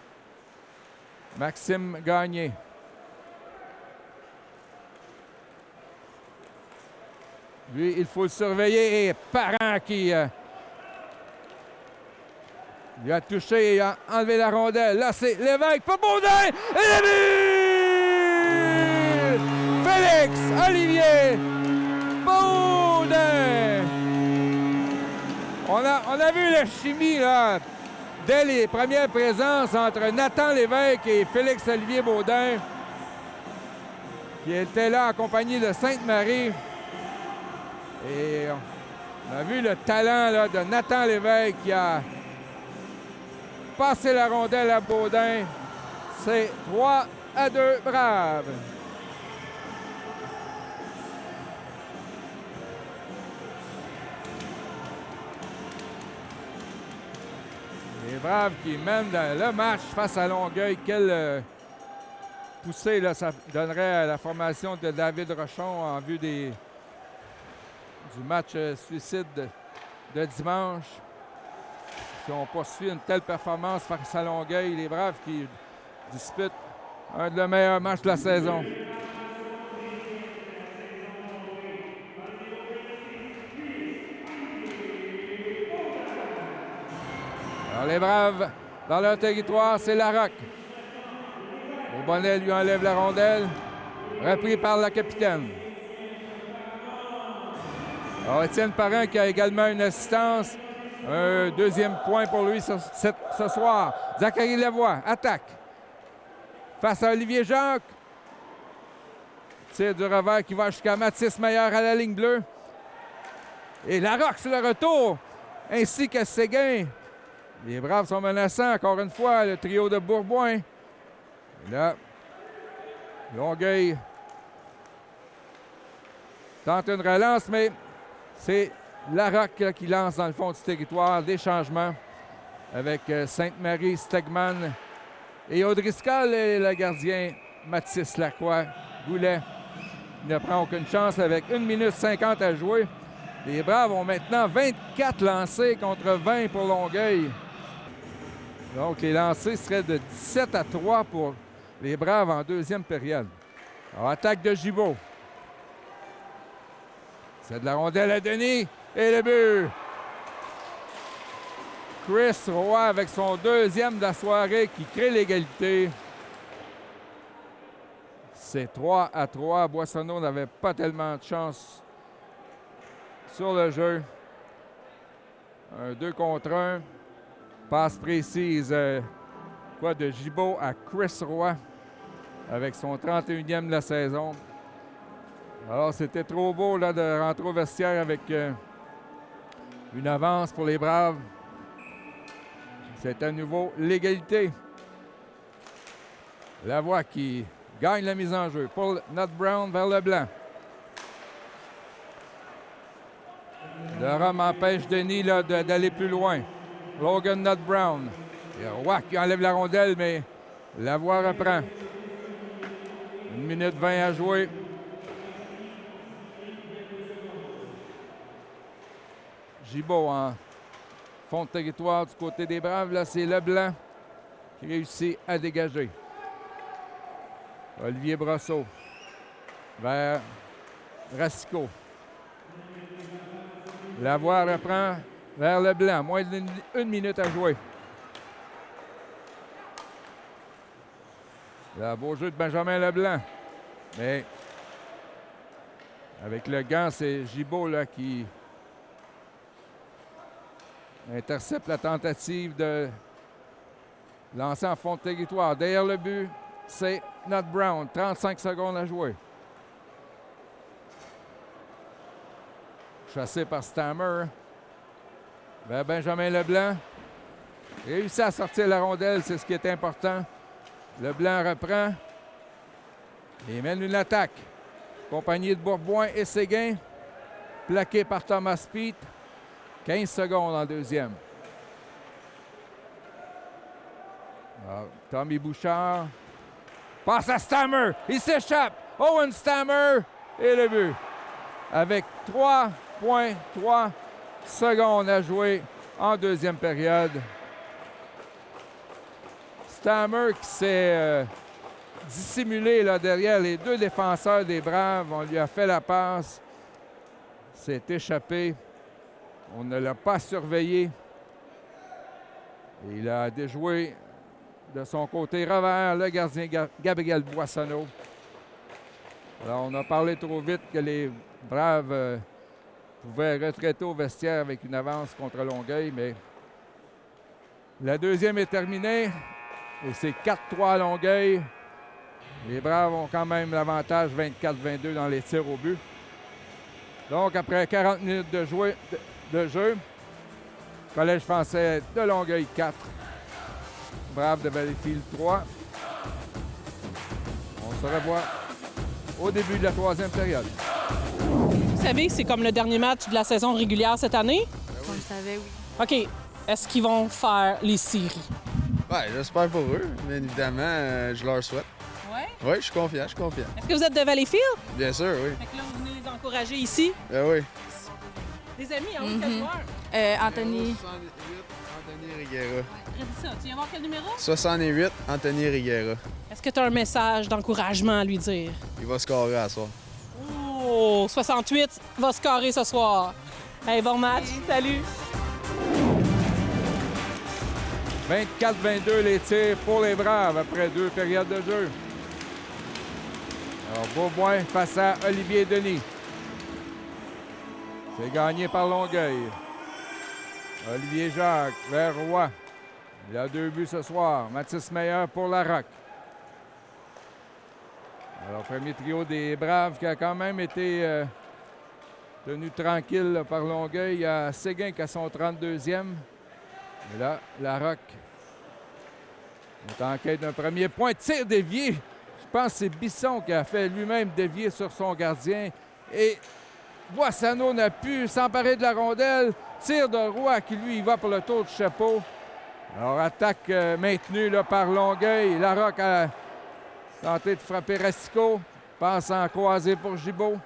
Maxime Gagné. Lui, il faut le surveiller. Et Parent qui lui a touché et a enlevé la rondelle. Là, c'est Lévesque pour Baudin. Et le but! Félix Olivier Baudin. On a vu la chimie, là, dès les premières présences entre Nathan Lévesque et Félix Olivier Baudin, qui était là accompagné de Sainte-Marie. Et on a vu le talent là, de Nathan Lévesque qui a passé la rondelle à Baudin. C'est 3-2, Braves. Les Braves qui mènent dans le match face à Longueuil. Quelle poussée là, ça donnerait à la formation de David Rochon en vue du match suicide de dimanche. Si on poursuit une telle performance face à Longueuil, les Braves qui disputent un de leurs meilleurs matchs de la saison. Alors les Braves, dans leur territoire, c'est Larocque. Bourbonnais lui enlève la rondelle. Repris par la capitaine. Alors Étienne Parent qui a également une assistance. Un deuxième point pour lui ce soir. Zachary Lavoie attaque. Face à Olivier Jacques. Tir du revers qui va jusqu'à Mathis Meilleur à la ligne bleue. Et Larocque sur le retour. Ainsi que Séguin. Les Braves sont menaçants, encore une fois, le trio de Bourboin. Et là, Longueuil tente une relance, mais c'est Larocque qui lance dans le fond du territoire des changements avec Sainte-Marie, Stegman et Audriscal et le gardien Mathis Lacroix. Goulet ne prend aucune chance avec 1 minute 50 à jouer. Les Braves ont maintenant 24 lancés contre 20 pour Longueuil. Donc, les lancers seraient de 17-3 pour les Braves en deuxième période. Alors, attaque de Gibault. C'est de la rondelle à Denis. Et le but! Chris Roy avec son deuxième de la soirée qui crée l'égalité. C'est 3-3. Boissonneau n'avait pas tellement de chance sur le jeu. Un 2 contre 1. Passe précise de Gibault à Chris Roy avec son 31e de la saison. Alors, c'était trop beau là, de rentrer au vestiaire avec une avance pour les Braves. C'est à nouveau l'égalité. Lavoie qui gagne la mise en jeu pour Nut Brown vers le blanc. Le rhum empêche Denis d'aller plus loin. Logan Nut Brown. Et Roy qui enlève la rondelle, mais Lavoie reprend. 1 minute 20 à jouer. Gibault en fond de territoire du côté des Braves. Là, c'est Leblanc qui réussit à dégager. Olivier Brosseau vers Racicot. Lavoie reprend vers Leblanc. Moins d'une minute à jouer. Là, beau jeu de Benjamin Leblanc. Mais avec le gant, c'est Gibault là, qui intercepte la tentative de lancer en fond de territoire. Derrière le but, c'est Nat Brown. 35 secondes à jouer. Chassé par Stammer. Vers Benjamin Leblanc. Réussit à sortir la rondelle, c'est ce qui est important. Leblanc reprend et mène une attaque. Compagnie de Bourboin et Séguin. Plaqué par Thomas Peet. 15 secondes en deuxième. Alors, Tommy Bouchard. Passe à Stammer. Il s'échappe. Owen Stammer. Et le but. Avec 3,3 secondes à jouer en deuxième période. Stammer qui s'est dissimulé là, derrière les deux défenseurs des Braves. On lui a fait la passe. S'est échappé. On ne l'a pas surveillé. Et il a déjoué de son côté revers le gardien Gabriel Boissonneau. Alors, on a parlé trop vite que les Braves pouvaient retraiter au vestiaire avec une avance contre Longueuil, mais la deuxième est terminée et c'est 4-3 à Longueuil. Les Braves ont quand même l'avantage 24-22 dans les tirs au but. Donc, après 40 minutes de jeu, Collège français de Longueuil 4, Braves de Valleyfield 3. On se revoit au début de la troisième période. Vous savez, c'est comme le dernier match de la saison régulière cette année. On le savait, oui. OK. Est-ce qu'ils vont faire les séries? Ouais, j'espère pour eux. Bien évidemment, je leur souhaite. Ouais. Oui, je suis confiant, Est-ce que vous êtes de Valleyfield? Bien sûr, oui. Fait que là, vous venez les encourager ici. Oui. Des amis, hein, quel joueur? Anthony. 68, Anthony Riguera. Redis ça. Tu viens voir quel numéro? 68, Anthony Riguera. Est-ce que tu as un message d'encouragement à lui dire? Il va scorer à soir. Oh, 68 va scorer ce soir. Hey, bon match. Salut. 24-22 les tirs pour les Braves après 2 périodes de jeu. Alors, Beaubois face à Olivier Denis. C'est gagné par Longueuil. Olivier Jacques vers Roy. Il a 2 buts ce soir. Mathis Meilleur pour Larocque. Alors, premier trio des Braves qui a quand même été tenu tranquille là, par Longueuil. Il y a Séguin qui a son 32e. Et là, Larocque est en quête d'un premier point. Tir dévié. Je pense que c'est Bisson qui a fait lui-même dévier sur son gardien. Et Boissonneau n'a pu s'emparer de la rondelle. Tir de Roy qui, lui, il va pour le tour du chapeau. Alors, attaque maintenue là, par Longueuil. Larocque a tenté de frapper Racicot. Passe en croisé pour Gibault.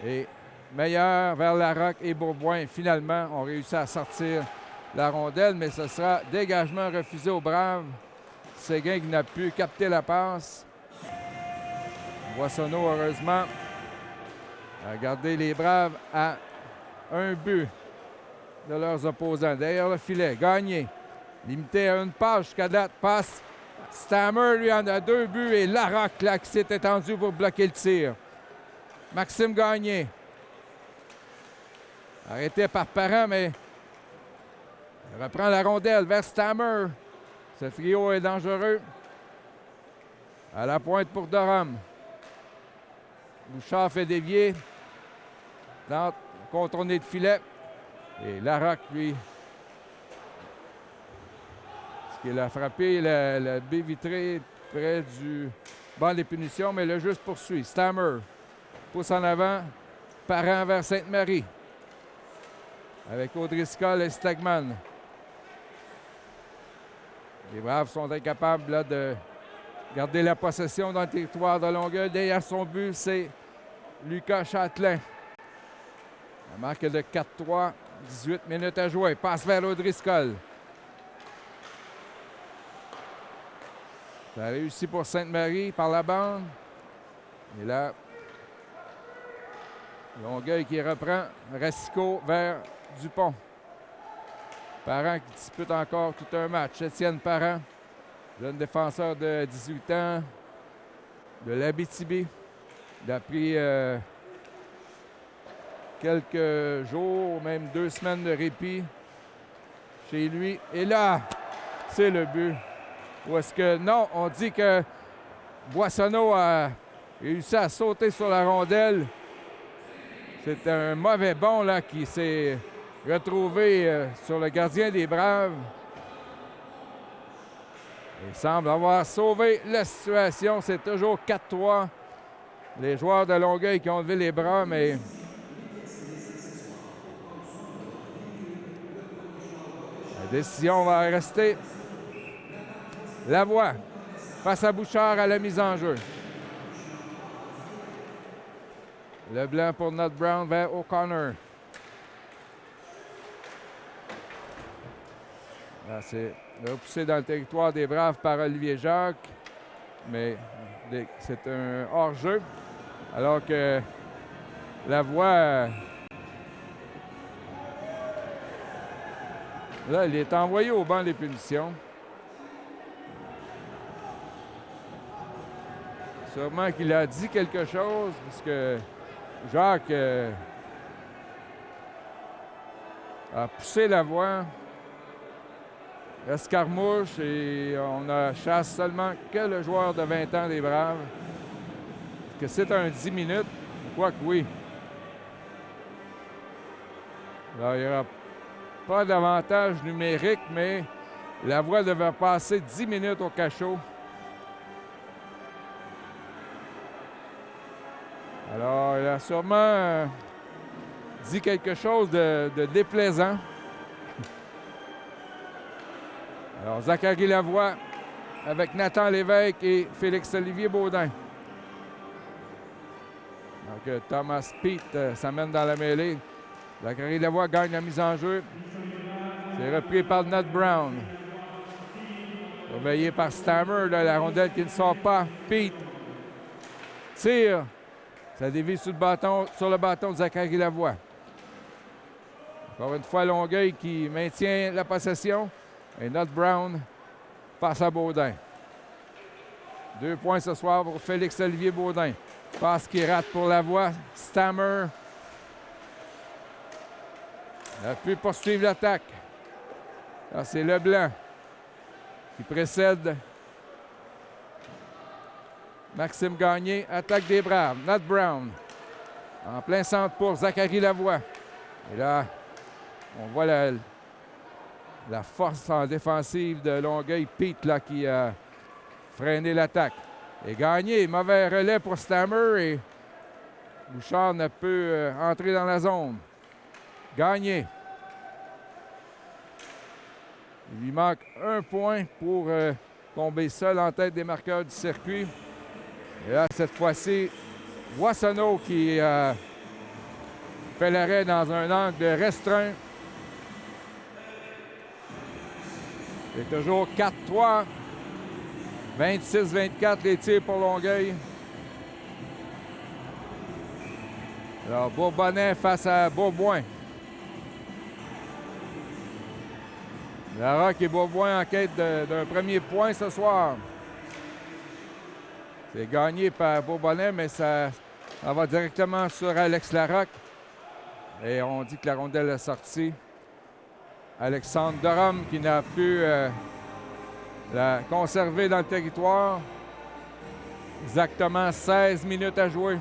Et Meilleur vers Larocque et Bourboin, finalement, ont réussi à sortir la rondelle, mais ce sera dégagement refusé aux Braves. Séguin qui n'a pu capter la passe. Boissonneau, heureusement, a gardé les Braves à 1 but de leurs opposants. Derrière le filet, Gagné. Limité à 1 passe jusqu'à date. Passe. Stammer, lui, en a 2 buts. Et Larocque, là, qui s'est étendu pour bloquer le tir. Maxime Gagné. Arrêté par Parent, mais il reprend la rondelle vers Stammer. Ce trio est dangereux. À la pointe pour Durham. Bouchard fait dévier. Tente contourner de filet. Et Larocque, lui, ce qu'il a frappé, la baie vitrée près du banc des punitions, mais le jeu se poursuit. Stammer pousse en avant. Parent vers Sainte-Marie. Avec Audrey-Scott et Stegman. Les Braves sont incapables là, de garder la possession dans le territoire de Longueuil. Derrière son but, c'est Lucas Châtelain. La marque est de 4-3, 18 minutes à jouer. Passe vers Audrey-Scott. Ça a réussi pour Sainte-Marie par la bande. Et là, Longueuil qui reprend. Racicot vers Dupont. Parent qui dispute encore tout un match. Étienne Parent, jeune défenseur de 18 ans de l'Abitibi. Il a pris quelques jours, même 2 semaines de répit chez lui. Et là, c'est le but. Ou est-ce que... Non, on dit que Boissonneau a réussi à sauter sur la rondelle. C'est un mauvais bond là, qui s'est retrouvé sur le gardien des Braves. Il semble avoir sauvé la situation. C'est toujours 4-3. Les joueurs de Longueuil qui ont levé les bras, mais... La décision va rester. Lavoie face à Bouchard à la mise en jeu. Leblanc pour Nut Brown vers O'Connor. Là, c'est repoussé dans le territoire des Braves par Olivier Jacques. Mais c'est un hors-jeu. Alors que Lavoie... Là, il est envoyé au banc des punitions. Sûrement qu'il a dit quelque chose, parce que Jacques a poussé Lavoie. Escarmouche et on a chasse seulement que le joueur de 20 ans des Braves. Est-ce que c'est un 10 minutes? Je crois que oui. Alors, il n'y aura pas d'avantage numérique, mais Lavoie devait passer 10 minutes au cachot. Alors, il a sûrement dit quelque chose de déplaisant. Alors, Zachary Lavoie avec Nathan Lévesque et Félix-Olivier Baudin. Donc, Thomas Pete s'amène dans la mêlée. Zachary Lavoie gagne la mise en jeu. C'est repris par Nut Brown. Surveillé par Stammer, là, la rondelle qui ne sort pas. Pete tire. Ça dévie sur le bâton de Zachary Lavoie. Encore une fois, Longueuil qui maintient la possession. Et Nut Brown passe à Baudin. 2 points ce soir pour Félix-Olivier Baudin. Passe qui rate pour Lavoie. Stammer a pu poursuivre l'attaque. Là, c'est Leblanc qui précède Maxime Gagné. Attaque des Braves. Nut Brown en plein centre pour Zachary Lavoie. Et là, on voit la force en défensive de Longueuil. Pete là, qui a freiné l'attaque. Et Gagné, mauvais relais pour Stammer et Bouchard ne peut entrer dans la zone. Gagné. Il lui manque 1 point pour tomber seul en tête des marqueurs du circuit. Et là, cette fois-ci, Boissonneau qui fait l'arrêt dans un angle restreint. C'est toujours 4-3. 26-24 les tirs pour Longueuil. Alors, Bourbonnais face à Beauboin. Larocque et Beauboin en quête d'un premier point ce soir. C'est gagné par Bourbonnais, mais ça va directement sur Alex Larocque. Et on dit que la rondelle est sortie. Alexandre Derome qui n'a pu la conserver dans le territoire. Exactement 16 minutes à jouer.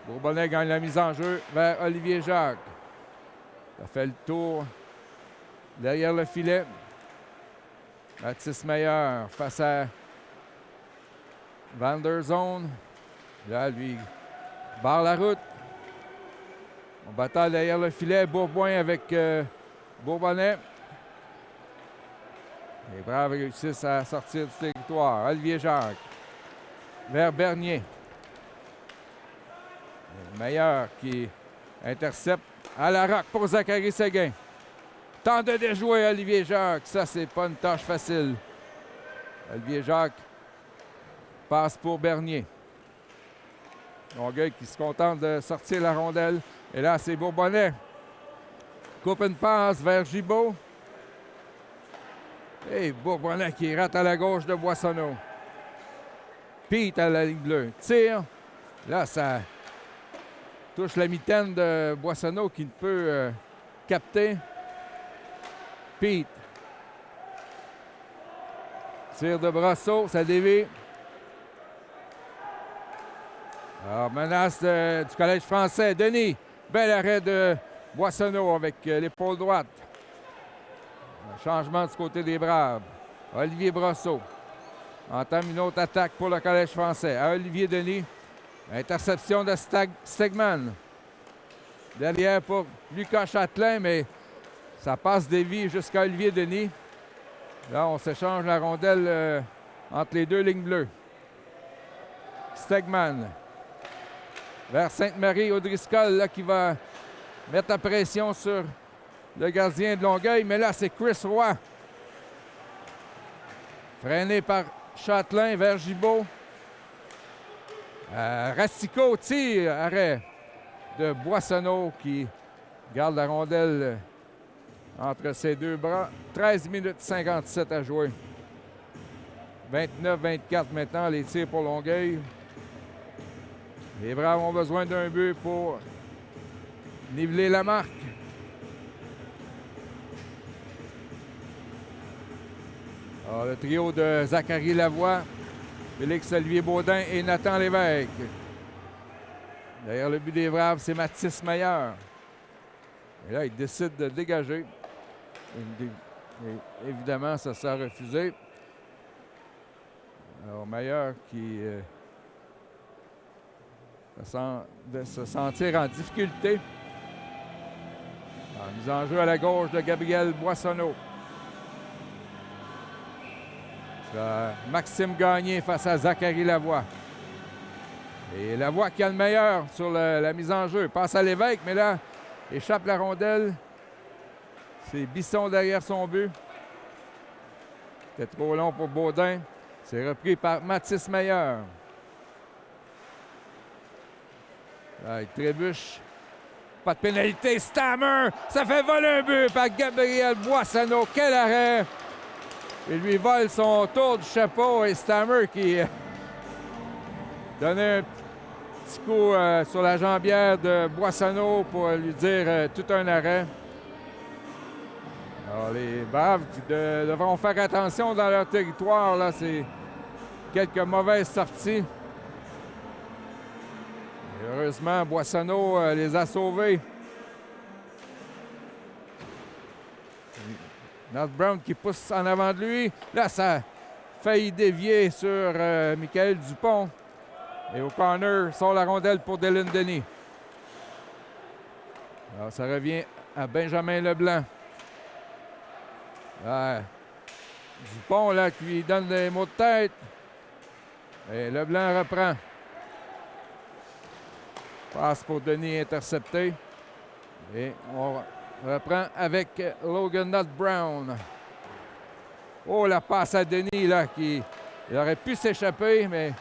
Bourbonnais gagne la mise en jeu vers Olivier Jacques. Ça fait le tour derrière le filet. Mathis Meilleur face à Van der Zone. Là, lui, barre la route. On bataille derrière le filet. Bourboin avec Bourbonnais. Les Braves réussissent à sortir du territoire. Olivier Jacques vers Bernier. Meilleur qui intercepte à Larocque pour Zachary Séguin. Tente de déjouer Olivier Jacques. Ça, c'est pas une tâche facile. Olivier Jacques passe pour Bernier. Longueuil qui se contente de sortir la rondelle. Et là, c'est Bourbonnais. Coupe une passe vers Gibault. Et Bourbonnais qui rate à la gauche de Boissonneau. Pete à la ligne bleue. Tire. Là, ça touche la mitaine de Boissonneau qui ne peut capter. Pete. Tire de Brosseau. Ça dévie. Alors, menace du Collège français. Denis. Bel arrêt de Boissonneau avec l'épaule droite. Un changement du côté des Braves. Olivier Brosseau entame une autre attaque pour le Collège français. À Olivier Denis. Interception de Stegman. Derrière pour Lucas Châtelain, mais ça passe des vies jusqu'à Olivier Denis. Là, on s'échange la rondelle entre les deux lignes bleues. Stegman. Vers Sainte-Marie, O'Driscoll, là, qui va mettre la pression sur le gardien de Longueuil. Mais là, c'est Chris Roy. Freiné par Châtelain vers Gibault. Racicot tire, arrêt de Boissonneau qui garde la rondelle entre ses deux bras. 13 minutes 57 à jouer. 29-24 maintenant, les tirs pour Longueuil. Les Braves ont besoin d'un but pour niveler la marque. Alors, le trio de Zachary Lavoie, Félix-Olivier Baudin et Nathan Lévesque. Derrière le but des Braves, c'est Mathis Meilleur. Et là, il décide de dégager. Et évidemment, ça sera refusé. Alors, Meilleur qui de se sentir en difficulté. En mise en jeu à la gauche de Gabriel Boissonneau. Maxime Gagné face à Zachary Lavoie. Et Lavoie qui a le meilleur sur la mise en jeu. Passe à Lévesque, mais là, échappe la rondelle. C'est Bisson derrière son but. C'était trop long pour Baudin. C'est repris par Mathis Meilleur. Là, il trébuche. Pas de pénalité. Stammer! Ça fait voler un but par Gabriel Boissonneau. Quel arrêt! Il lui vole son tour du chapeau et Stammer qui donnait un petit coup sur la jambière de Boissonneau pour lui dire tout un arrêt. Alors les Braves devront faire attention dans leur territoire. Là, c'est quelques mauvaises sorties. Et heureusement, Boissonneau les a sauvés. Nat Brown qui pousse en avant de lui. Là, ça a failli dévier sur Michael Dupont. Et au corner, sort la rondelle pour Dylan Denis. Alors, ça revient à Benjamin Leblanc. Là, Dupont, là, qui lui donne des mots de tête. Et Leblanc reprend. Passe pour Denis intercepté. Et on reprend avec Logan Nut Brown. Oh, la passe à Denis, là, il aurait pu s'échapper, mais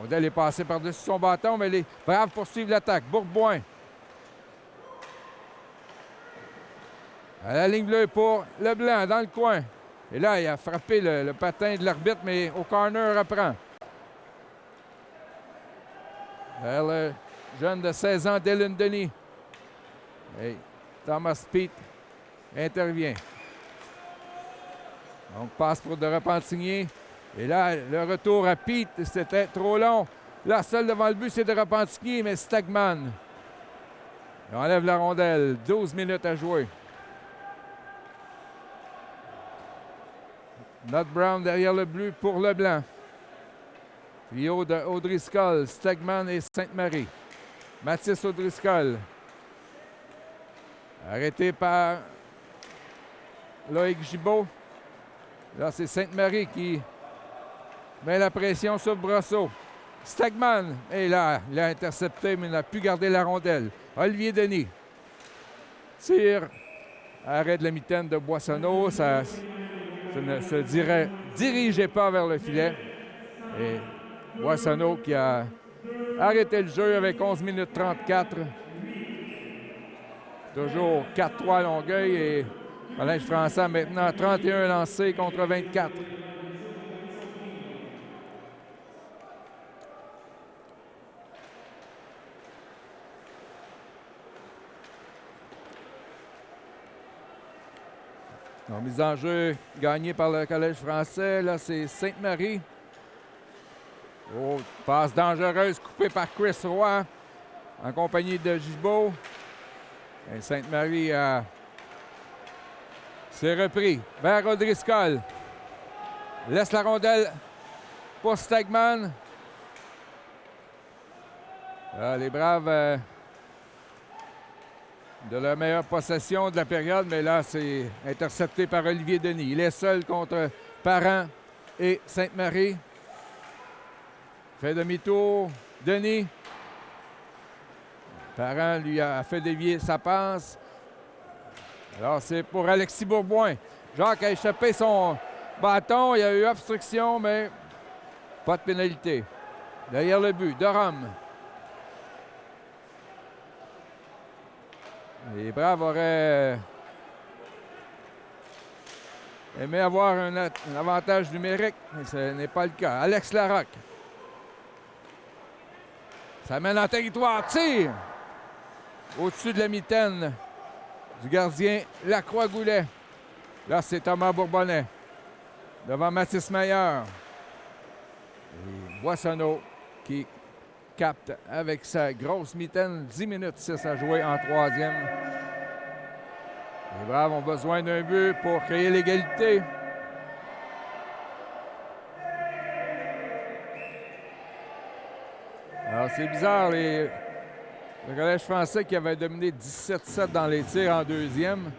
on allait passer par-dessus son bâton, mais les Braves poursuivent l'attaque. Bourboin. À la ligne bleue pour Leblanc, dans le coin. Et là, il a frappé le patin de l'arbitre, mais au corner, reprend. Vers le jeune de 16 ans, Dylan Denis. Et Thomas Pete intervient. Donc, passe pour de Repentigny. Et là, le retour à Pete, c'était trop long. Là, seul devant le but, c'est de Repentigny, mais Stegman. Il enlève la rondelle. 12 minutes à jouer. Nut Brown derrière le bleu pour Leblanc. Trio de O'Driscoll, Stegman et Sainte-Marie. Mathis O'Driscoll. Arrêté par Loïc Gibault. Là, c'est Sainte-Marie qui met la pression sur Brosseau. Stegman. Et là, il a intercepté, mais il n'a pu garder la rondelle. Olivier Denis. Tire Arrêt de la mitaine de Boissonneau. Ça ne se dirigeait pas vers le filet. Et Boissonneau qui a arrêté le jeu avec 11 minutes 34. Toujours 4-3 à Longueuil et Collège français maintenant 31 lancés contre 24. Donc, mise en jeu gagnée par le Collège français. Là, c'est Sainte-Marie. Oh, passe dangereuse coupée par Chris Roy en compagnie de Gibault. Et Sainte-Marie s'est repris vers O'Driscoll. Laisse la rondelle pour Stegman. Là, les Braves de la meilleure possession de la période, mais là, c'est intercepté par Olivier Denis. Il est seul contre Parent et Sainte-Marie. Fait demi-tour. Denis. Parent lui a fait dévier sa passe. Alors, c'est pour Alexis Bourboin. Jacques a échappé son bâton. Il y a eu obstruction, mais pas de pénalité. Derrière le but, Durham. Les Braves auraient aimé avoir un avantage numérique, mais ce n'est pas le cas. Alex Larocque. Ça mène en territoire. Tire! Au-dessus de la mitaine du gardien Lacroix-Goulet. Là, c'est Thomas Bourbonnais. Devant Mathis Mayer. Et Boissonneau qui capte avec sa grosse mitaine. 10 minutes 6 à jouer en troisième. Les Braves ont besoin d'un but pour créer l'égalité. Alors, c'est bizarre, le Collège français qui avait dominé 17-7 dans les tirs en deuxième.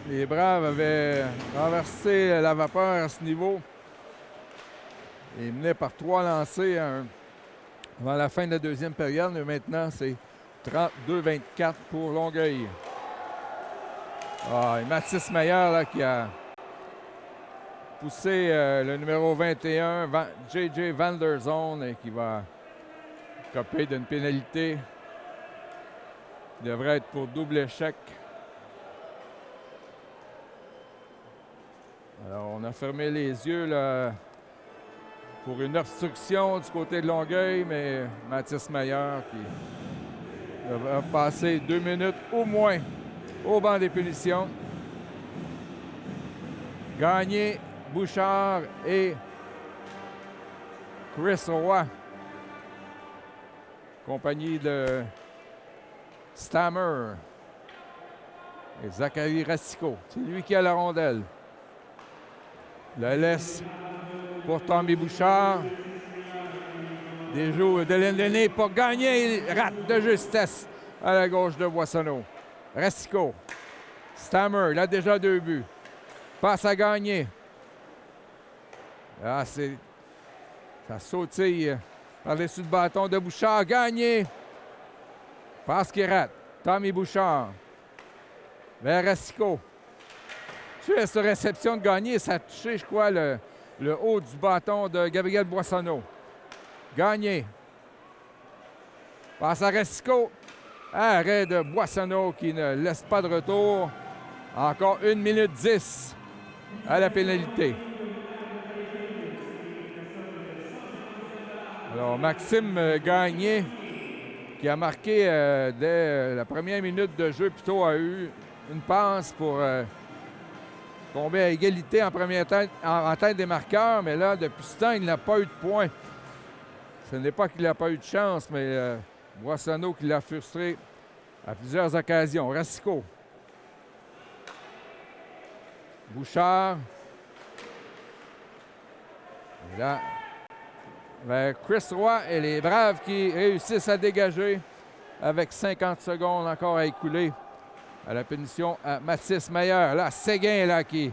Les Braves avaient renversé la vapeur à ce niveau. Ils menaient par 3 lancés avant la fin de la deuxième période, mais maintenant, c'est 32-24 pour Longueuil. Et Mathis Mayer là, qui a poussé le numéro 21, J.J. Vanderzone, et qui va copier d'une pénalité. Il devrait être pour double échec. Alors, on a fermé les yeux là, pour une obstruction du côté de Longueuil, mais Mathis Mayer qui va passer 2 minutes au moins au banc des punitions. Gagné, Bouchard et Chris Roy. Compagnie de Stammer et Zachary Racicot. C'est lui qui a la rondelle. La laisse pour Tommy Bouchard. Des joueurs de l'Indéné pour gagner. Il rate de justesse à la gauche de Boissonneau. Racicot. Stammer, il a déjà 2 buts. Passe à gagner. Ah, ça sautille par-dessus le bâton de Bouchard. Gagné. Passe qui rate. Tommy Bouchard. Vers Racicot. Tu sais, cette réception de gagner, ça a touché, je crois, le haut du bâton de Gabriel Boissonneau. Gagné. Passe à Racicot. Arrêt de Boissonneau qui ne laisse pas de retour. Encore 1 minute 10 à la pénalité. Alors, Maxime Gagné, qui a marqué dès la première minute de jeu, plutôt a eu une passe pour tomber à égalité en première tête, en tête des marqueurs, mais là, depuis ce temps, il n'a pas eu de points. Ce n'est pas qu'il n'a pas eu de chance, mais Boissonneau qui l'a frustré à plusieurs occasions. Racicot. Bouchard. Et là, vers Chris Roy et les Braves qui réussissent à dégager avec 50 secondes encore à écouler à la punition à Mathis Mayer. Là, Séguin là, qui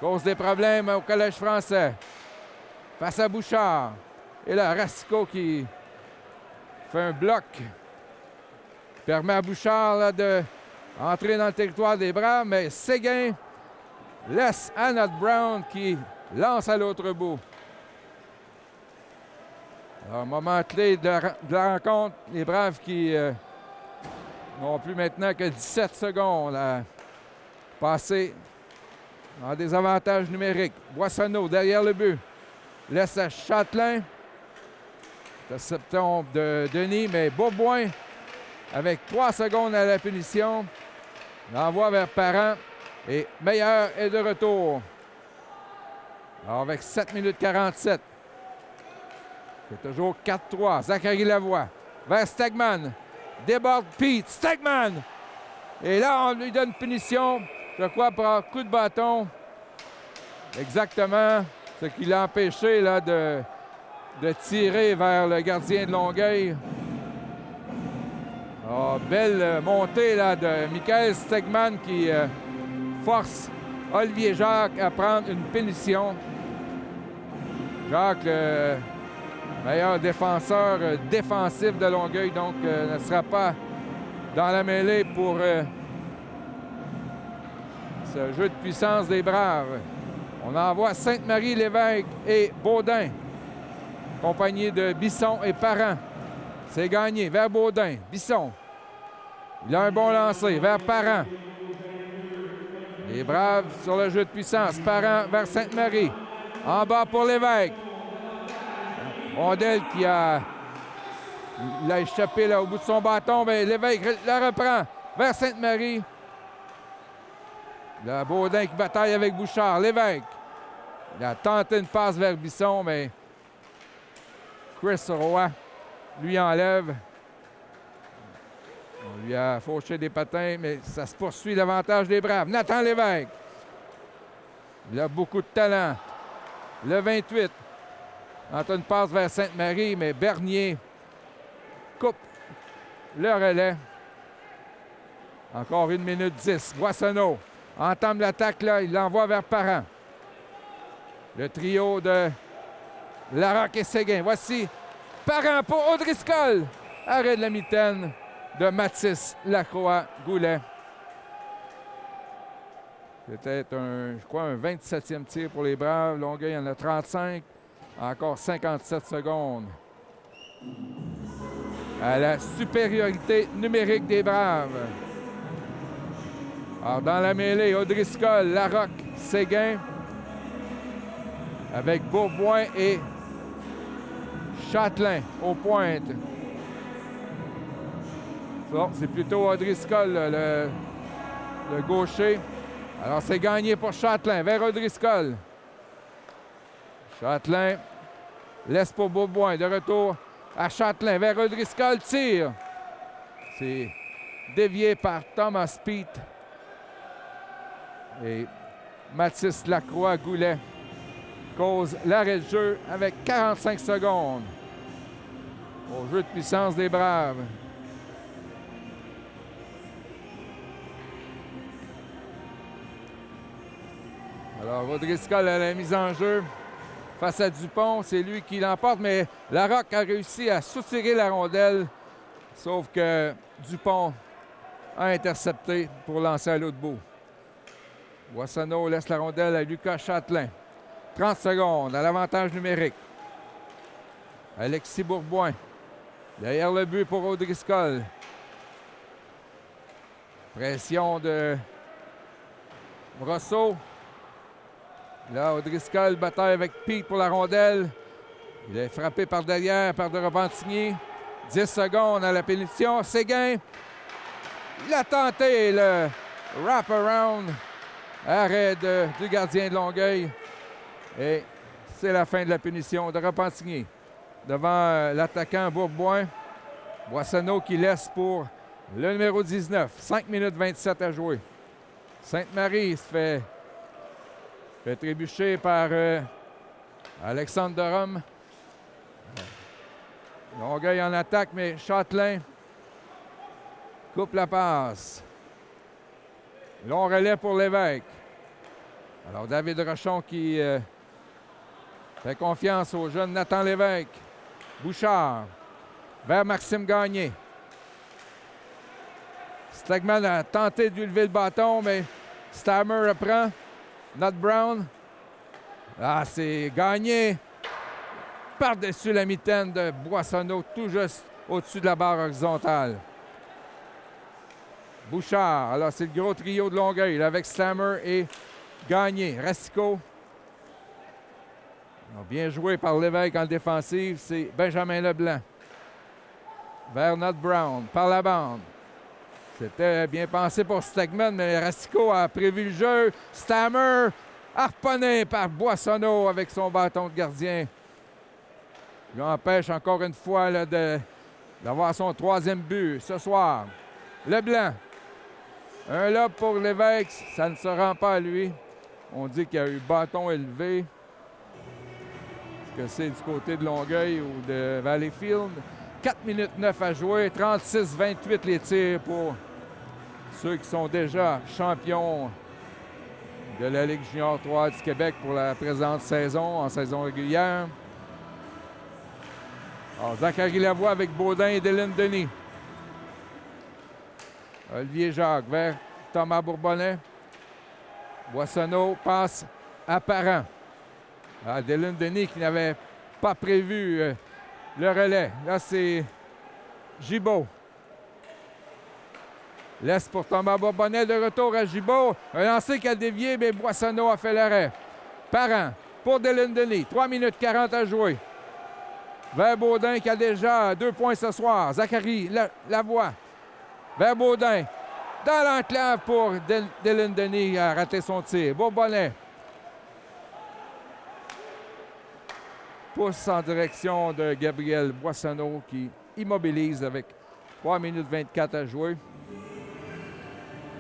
cause des problèmes au Collège français. Face à Bouchard. Et là, Racicot qui fait un bloc. Permet à Bouchard là, de Entrée dans le territoire des Braves, mais Séguin laisse Annette Brown qui lance à l'autre bout. Alors, moment clé de la rencontre, les Braves qui n'ont plus maintenant que 17 secondes à passer en désavantage numérique. Boissonneau derrière le but. Laisse à Châtelain. Interception de Denis, mais Beauboin, avec 3 secondes à la punition, l'envoie vers Parent. Et Meilleur est de retour. Alors, avec 7 minutes 47. C'est toujours 4-3. Zachary Lavoie vers Stegman. Déborde Pete. Stegman! Et là, on lui donne punition, je crois, pour un coup de bâton. Exactement ce qui l'a empêché là, de tirer vers le gardien de Longueuil. Oh, belle montée là, de Michael Stegman qui force Olivier Jacques à prendre une punition. Jacques, le meilleur défenseur défensif de Longueuil, donc ne sera pas dans la mêlée pour ce jeu de puissance des Braves. On envoie Sainte-Marie, Lévesque et Baudin, accompagné de Bisson et Parent. C'est gagné vers Baudin. Bisson. Il a un bon lancer vers Parent. Les Braves sur le jeu de puissance. Parent vers Sainte-Marie. En bas pour Lévesque. Rondelle qui a échappé là, au bout de son bâton. Mais Lévesque la reprend vers Sainte-Marie. Le Baudin qui bataille avec Bouchard. Lévesque. Il a tenté une passe vers Bisson, mais Chris Roy lui enlève. On lui a fauché des patins, mais ça se poursuit l'avantage des Braves. Nathan Lévesque. Il a beaucoup de talent. Le 28. Tente une passe vers Sainte-Marie, mais Bernier coupe le relais. Encore 1 minute 10. Boissonneau entame l'attaque là. Il l'envoie vers Parent. Le trio de Larocque et Séguin. Voici Parent pour O'Driscoll. Arrêt de la mitaine de Mathis Lacroix-Goulet. C'était je crois, un 27e tir pour les Braves. Longueuil en a 35. Encore 57 secondes. À la supériorité numérique des Braves. Alors, dans la mêlée, O'Driscoll, Larocque, Séguin. Avec Bourboin et Châtelain aux pointes. Bon, c'est plutôt O'Driscoll, le gaucher. Alors, c'est gagné pour Châtelain vers O'Driscoll. Châtelain laisse pour Bourboin. De retour à Châtelain vers O'Driscoll. Tire. C'est dévié par Thomas Pete. Et Mathis Lacroix-Goulet cause l'arrêt de jeu avec 45 secondes au jeu de puissance des Braves. Alors, O'Driscoll à la mise en jeu face à Dupont. C'est lui qui l'emporte, mais Larocque a réussi à soutirer la rondelle, sauf que Dupont a intercepté pour lancer à l'autre bout. Boissonneau laisse la rondelle à Lucas Châtelain. 30 secondes à l'avantage numérique. Alexis Bourboin. Derrière le but pour O'Driscoll. Pression de Brosseau. Là, O'Driscoll bataille avec Pete pour la rondelle. Il est frappé par derrière par de Repentigny. 10 secondes à la punition. Séguin. Il a tenté le wrap-around. Arrêt du gardien de Longueuil. Et c'est la fin de la punition de Repentigny. Devant l'attaquant Bourboin. Boissonneau qui laisse pour le numéro 19. 5 minutes 27 à jouer. Sainte-Marie se fait trébucher par Alexandre Derome. Longueuil en attaque, mais Châtelain coupe la passe. Long relais pour Lévesque. Alors, David Rochon qui fait confiance au jeune Nathan Lévesque. Bouchard vers Maxime Gagné. Stegman a tenté de lui lever le bâton, mais Stammer reprend. Not Brown. Ah, c'est gagné par-dessus la mitaine de Boissonneau, tout juste au-dessus de la barre horizontale. Bouchard, alors c'est le gros trio de Longueuil là, avec Stammer et Gagné. Racicot. Bien joué par Lévesque en défensive, c'est Benjamin Leblanc. Vers Not Brown, par la bande. C'était bien pensé pour Stegman, mais Racicot a prévu le jeu. Stammer, harponné par Boissonneau avec son bâton de gardien. Il empêche encore une fois là, d'avoir son troisième but ce soir. Leblanc. Un lob pour Lévesque, ça ne se rend pas à lui. On dit qu'il y a eu bâton élevé. Est-ce que c'est du côté de Longueuil ou de Valleyfield? 4 minutes 9 à jouer, 36-28 les tirs pour ceux qui sont déjà champions de la Ligue junior 3 du Québec pour la présente saison, en saison régulière. Alors, Zachary Lavoie avec Baudin et Dylan Denis. Olivier Jacques vers Thomas Bourbonnais. Boissonneau passe à Parent. Dylan Denis qui n'avait pas prévu le relais. Là, c'est Gibault. Laisse pour Thomas Bourbonnais. De retour à Gibault. Un lancer qui a dévié, mais Boissonneau a fait l'arrêt. Parent pour Dylan Denis. 3 minutes 40 à jouer. Vers Baudin qui a déjà 2 points ce soir. Zachary Lavoie. Vers Baudin. Dans l'enclave pour Dylan Denis a raté son tir. Bourbonnais. Pousse en direction de Gabriel Boissonneau qui immobilise avec 3 minutes 24 à jouer.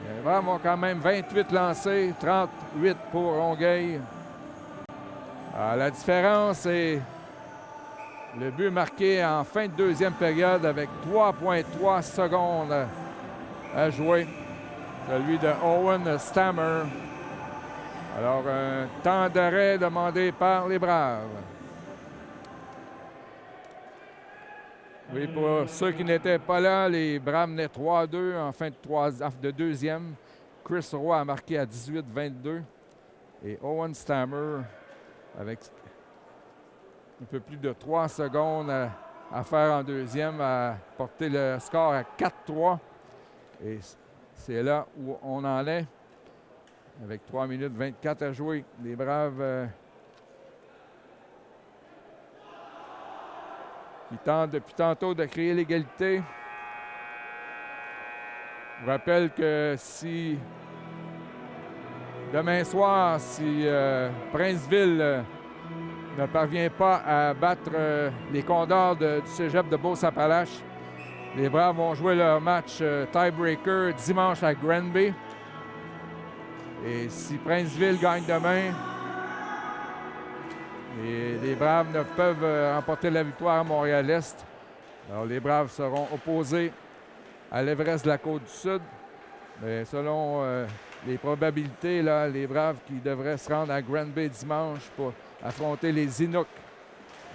Les Braves ont quand même 28 lancés, 38 pour Longueuil. La différence est le but marqué en fin de deuxième période avec 3,3 secondes à jouer. Celui de Owen Stammer. Alors, un temps d'arrêt demandé par les Braves. Oui, pour ceux qui n'étaient pas là, les Braves menaient 3-2 en fin de deuxième. Chris Roy a marqué à 18-22. Et Owen Stammer, avec un peu plus de 3 secondes à faire en deuxième, a porté le score à 4-3. Et c'est là où on en est. Avec 3 minutes 24 à jouer. Les Braves qui tentent depuis tantôt de créer l'égalité. Je vous rappelle que si demain soir, si Princeville ne parvient pas à battre les Condors du cégep de Beauce-Appalaches, les Braves vont jouer leur match tiebreaker dimanche à Granby. Et si Princeville gagne demain, les Braves ne peuvent remporter la victoire à Montréal-Est. Alors, les Braves seront opposés à l'Everest de la Côte-du-Sud. Mais selon les probabilités, là, les Braves qui devraient se rendre à Granby dimanche pour affronter les Inuks.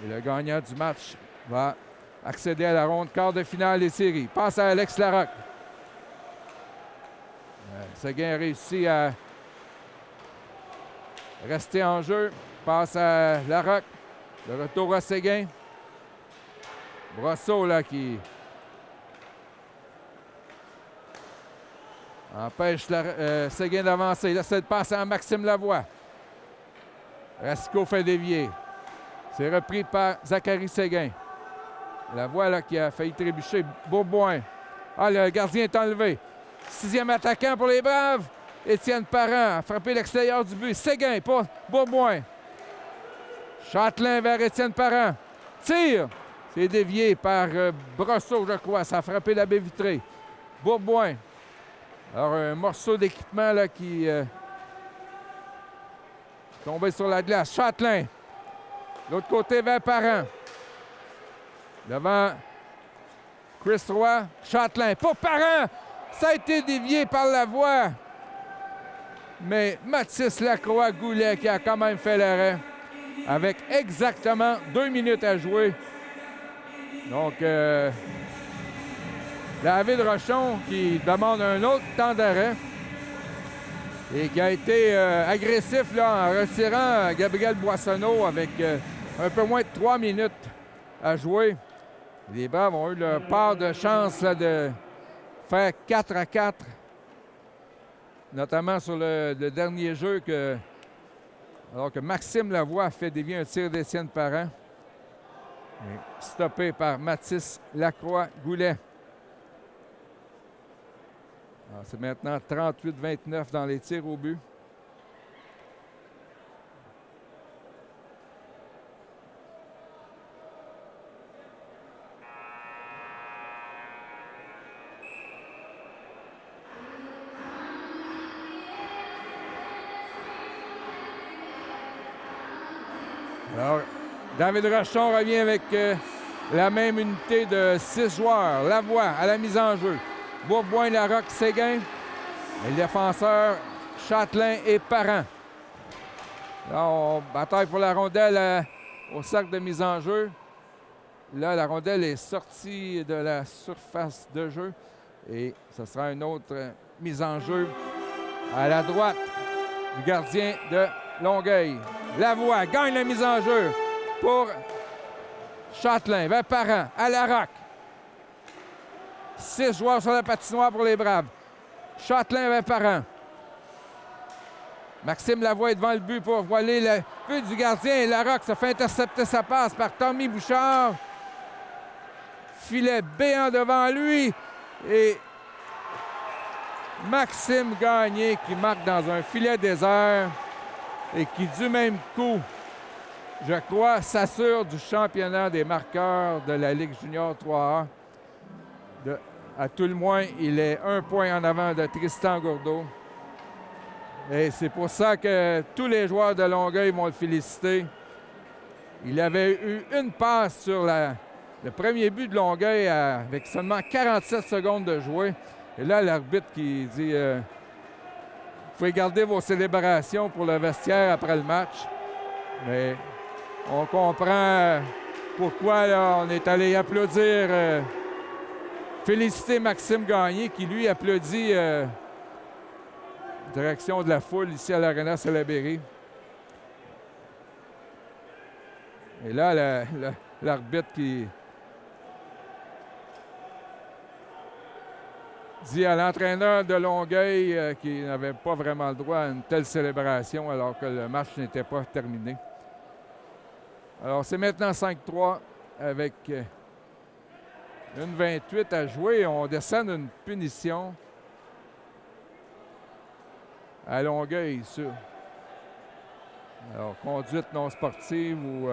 Et le gagnant du match va accéder à la ronde quart de finale des séries. Passe à Alex Larocque. Séguin a réussi à rester en jeu. Passe à Larocque. Le retour à Séguin. Brosseau, là, qui empêche Séguin d'avancer. Là, c'est le passe à Maxime Lavoie. Racicot fait dévier. C'est repris par Zachary Séguin. Lavoie, là, qui a failli trébucher. Bourboin. Le gardien est enlevé. 6e attaquant pour les Braves. Étienne Parent a frappé l'extérieur du but. Séguin pour Bourboin. Châtelain vers Étienne Parent. Tire. C'est dévié par Brosseau, je crois. Ça a frappé la baie vitrée. Bourboin. Alors, un morceau d'équipement là, qui est tombé sur la glace. Châtelain. L'autre côté vers Parent. Devant Chris Roy. Châtelain pour Parent. Ça a été dévié par Lavoie. Mais Mathis Lacroix-Goulet qui a quand même fait l'arrêt avec exactement 2 minutes à jouer. Donc, David Rochon qui demande un autre temps d'arrêt et qui a été agressif là, en retirant Gabriel Boissonneau avec un peu moins de 3 minutes à jouer. Les Braves ont eu leur part de chance là, de faire 4-4, notamment sur le dernier jeu, alors que Maxime Lavoie a fait dévier un tir d'Étienne Parent. Stoppé par Mathis Lacroix-Goulet. C'est maintenant 38-29 dans les tirs au but. Alors, David Rochon revient avec la même unité de 6 joueurs. Lavoie à la mise en jeu. Bourboin, Larocque, Séguin. Les défenseurs, Châtelain et Parent. Là, on bataille pour la rondelle au cercle de mise en jeu. Là, la rondelle est sortie de la surface de jeu. Et ce sera une autre mise en jeu à la droite du gardien de Longueuil. Lavoie gagne la mise en jeu pour Châtelain, vers Parent, à Larocque. 6 joueurs sur la patinoire pour les Braves. Châtelain vers Parent. Maxime Lavoie est devant le but pour voiler le but du gardien. Larocque se fait intercepter sa passe par Tommy Bouchard. Filet béant devant lui. Et Maxime Gagné qui marque dans un filet désert et qui, du même coup, je crois, s'assure du championnat des marqueurs de la Ligue junior 3A. À tout le moins, il est 1 point en avant de Tristan Gourdeau. Et c'est pour ça que tous les joueurs de Longueuil vont le féliciter. Il avait eu une passe sur le premier but de Longueuil avec seulement 47 secondes de jouer. Et là, l'arbitre qui dit vous pouvez garder vos célébrations pour le vestiaire après le match. Mais on comprend pourquoi là, on est allé applaudir, féliciter Maxime Gagné qui lui applaudit direction de la foule ici à l'Arena Salaberry. Et là, l'arbitre qui dit à l'entraîneur de Longueuil qu'il n'avait pas vraiment le droit à une telle célébration alors que le match n'était pas terminé. Alors, c'est maintenant 5-3 avec une 28 à jouer. On descend d'une punition à Longueuil sur conduite non sportive ou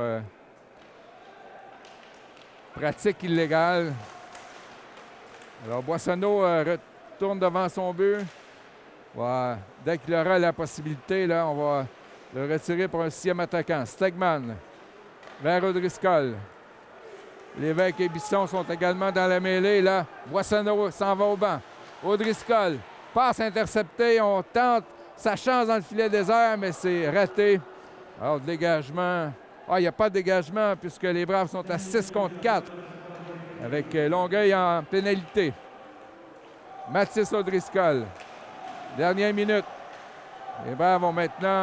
pratique illégale. Alors, Boissonneau retourne devant son but. Ouais. Dès qu'il aura la possibilité, là, on va le retirer pour un 6e attaquant. Stegman vers O'Driscoll. Lévesque et Bisson sont également dans la mêlée. Là, Boissonneau s'en va au banc. O'Driscoll, passe interceptée. On tente sa chance dans le filet désert, mais c'est raté. Alors, dégagement. Il n'y a pas de dégagement puisque les Braves sont à 6 contre 4 avec Longueuil en pénalité. Mathis O'Driscoll. Dernière minute. Les Braves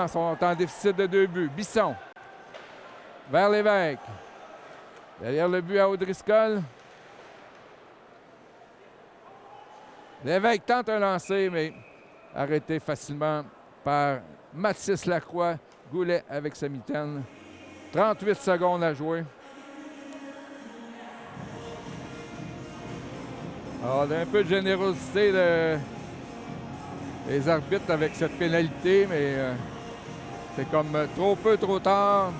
sont en déficit de 2 buts. Bisson. Vers Lévesque. Derrière le but à O'Driscoll. Lévesque tente un lancer, mais arrêté facilement par Mathis Lacroix. Goulet avec sa mitaine. 38 secondes à jouer. Alors, un peu de générosité des arbitres avec cette pénalité, mais c'est comme trop peu, trop tard.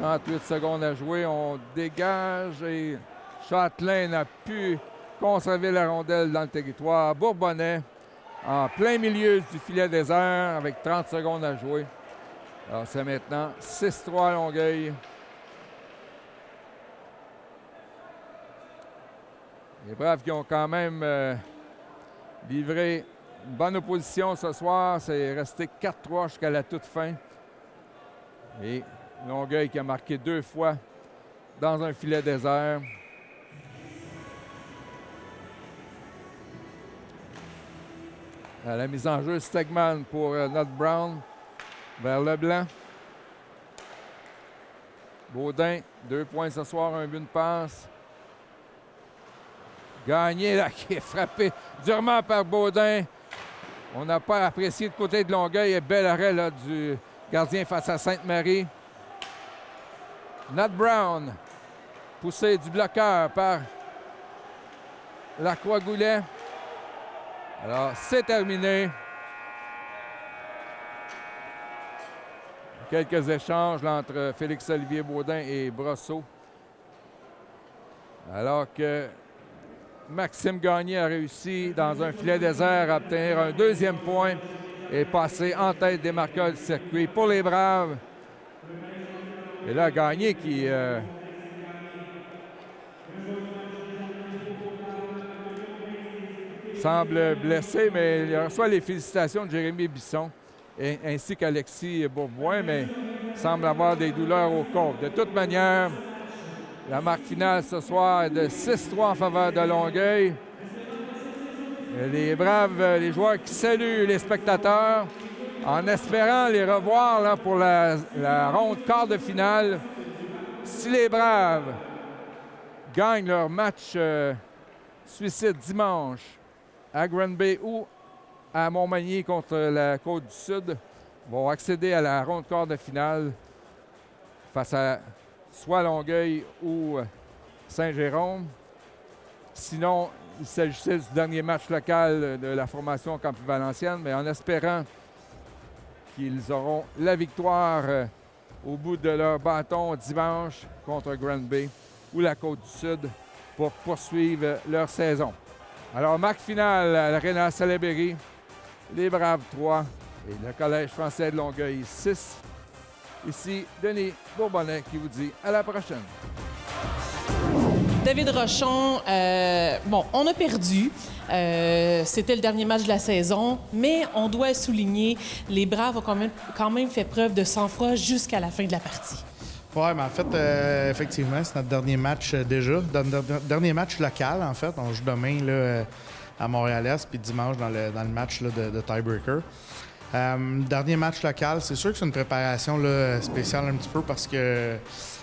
38 secondes à jouer, on dégage et Châtelain n'a pu conserver la rondelle dans le territoire. Bourbonnais en plein milieu du filet désert avec 30 secondes à jouer. Alors c'est maintenant 6-3 à Longueuil. Les Braves qui ont quand même livré une bonne opposition ce soir. C'est resté 4-3 jusqu'à la toute fin. Et Longueuil qui a marqué 2 fois dans un filet désert. À la mise en jeu, Stegman pour Nut Brown vers Leblanc. Baudin, 2 points ce soir, un but, une passe. Gagné, là, qui est frappé durement par Baudin. On n'a pas apprécié le côté de Longueuil. Et bel arrêt là, du gardien face à Sainte-Marie. Nut Brown, poussé du bloqueur par Lacroix-Goulet. Alors, c'est terminé. Quelques échanges là, entre Félix-Olivier Baudin et Brosseau. Alors que Maxime Gagné a réussi, dans un filet désert, à obtenir un 2e point et passer en tête des marqueurs du circuit pour les Braves. Et là, Gagné qui semble blessé, mais il reçoit les félicitations de Jérémy Bisson ainsi qu'Alexis Bourboin, mais semble avoir des douleurs au corps. De toute manière, la marque finale ce soir est de 6-3 en faveur de Longueuil. Les Braves, les joueurs qui saluent les spectateurs en espérant les revoir là, pour la ronde quart de finale. Si les Braves gagnent leur match suicide dimanche à Granby ou à Montmagny contre la Côte-du-Sud, vont accéder à la ronde quart de finale face à soit Longueuil ou Saint-Jérôme. Sinon, il s'agissait du dernier match local de la formation Campus Valenciennes, mais en espérant qu'ils auront la victoire au bout de leur bâton dimanche contre Granby ou la Côte-du-Sud pour poursuivre leur saison. Alors, marque finale à l'Arena Salaberry, les Braves 3 et le Collège français de Longueuil 6. Ici, Denis Bourbonnais qui vous dit à la prochaine. David Rochon, on a perdu. C'était le dernier match de la saison, mais on doit souligner, les Braves ont quand même fait preuve de sang-froid jusqu'à la fin de la partie. Oui, mais en fait, effectivement, c'est notre dernier match déjà. Notre dernier match local, en fait. On joue demain là, à Montréal-Est, puis dimanche dans le match là, de tiebreaker. Dernier match local, c'est sûr que c'est une préparation là, spéciale un petit peu parce que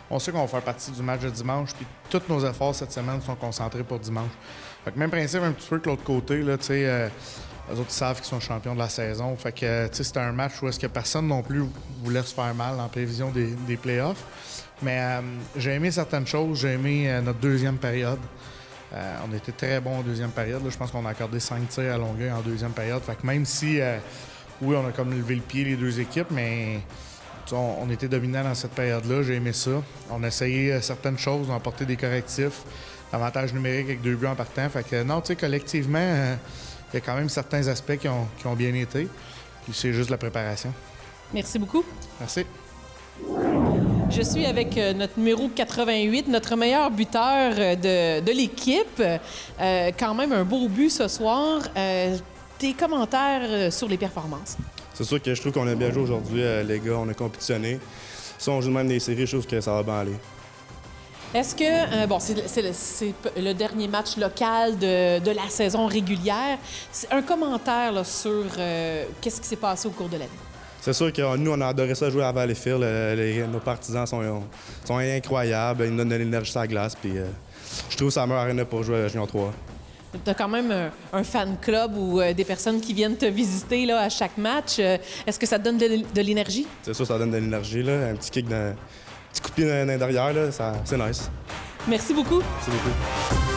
on sait qu'on va faire partie du match de dimanche, puis tous nos efforts cette semaine sont concentrés pour dimanche. Fait que même principe un petit peu que l'autre côté, là, tu sais, eux autres savent qu'ils sont champions de la saison. Fait que, tu sais, c'était un match où est-ce que personne non plus voulait se faire mal en prévision des playoffs. Mais j'ai aimé certaines choses. J'ai aimé notre deuxième période. On était très bons en deuxième période. Là. Je pense qu'on a accordé 5 tirs à Longueuil en deuxième période. Fait que même si, oui, on a comme levé le pied les deux équipes, mais on était dominants dans cette période-là. J'ai aimé ça. On a essayé certaines choses, on a apporté des correctifs. Avantage numérique avec 2 buts en partant. Fait que non, tu sais, collectivement, il y a quand même certains aspects qui ont bien été. Puis c'est juste la préparation. Merci beaucoup. Merci. Je suis avec notre numéro 88, notre meilleur buteur de l'équipe. Quand même un beau but ce soir. Tes commentaires sur les performances? C'est sûr que je trouve qu'on a bien joué aujourd'hui, les gars. On a compétitionné. Si on joue même des séries, je trouve que ça va bien aller. Est-ce que, c'est le dernier match local de la saison régulière. C'est un commentaire là, sur qu'est-ce qui s'est passé au cours de l'année? C'est sûr que nous, on a adoré ça jouer à Valleyfield. Nos partisans sont incroyables. Ils nous donnent de l'énergie sur la glace. Puis, je trouve que c'est la meilleure arena pour jouer à Junior 3. Tu as quand même un fan club ou des personnes qui viennent te visiter là, à chaque match. Est-ce que ça te donne de l'énergie? C'est sûr, ça donne de l'énergie. Là. Un petit kick, petit coup de pied dans derrière, là, c'est nice. Merci beaucoup. Merci beaucoup.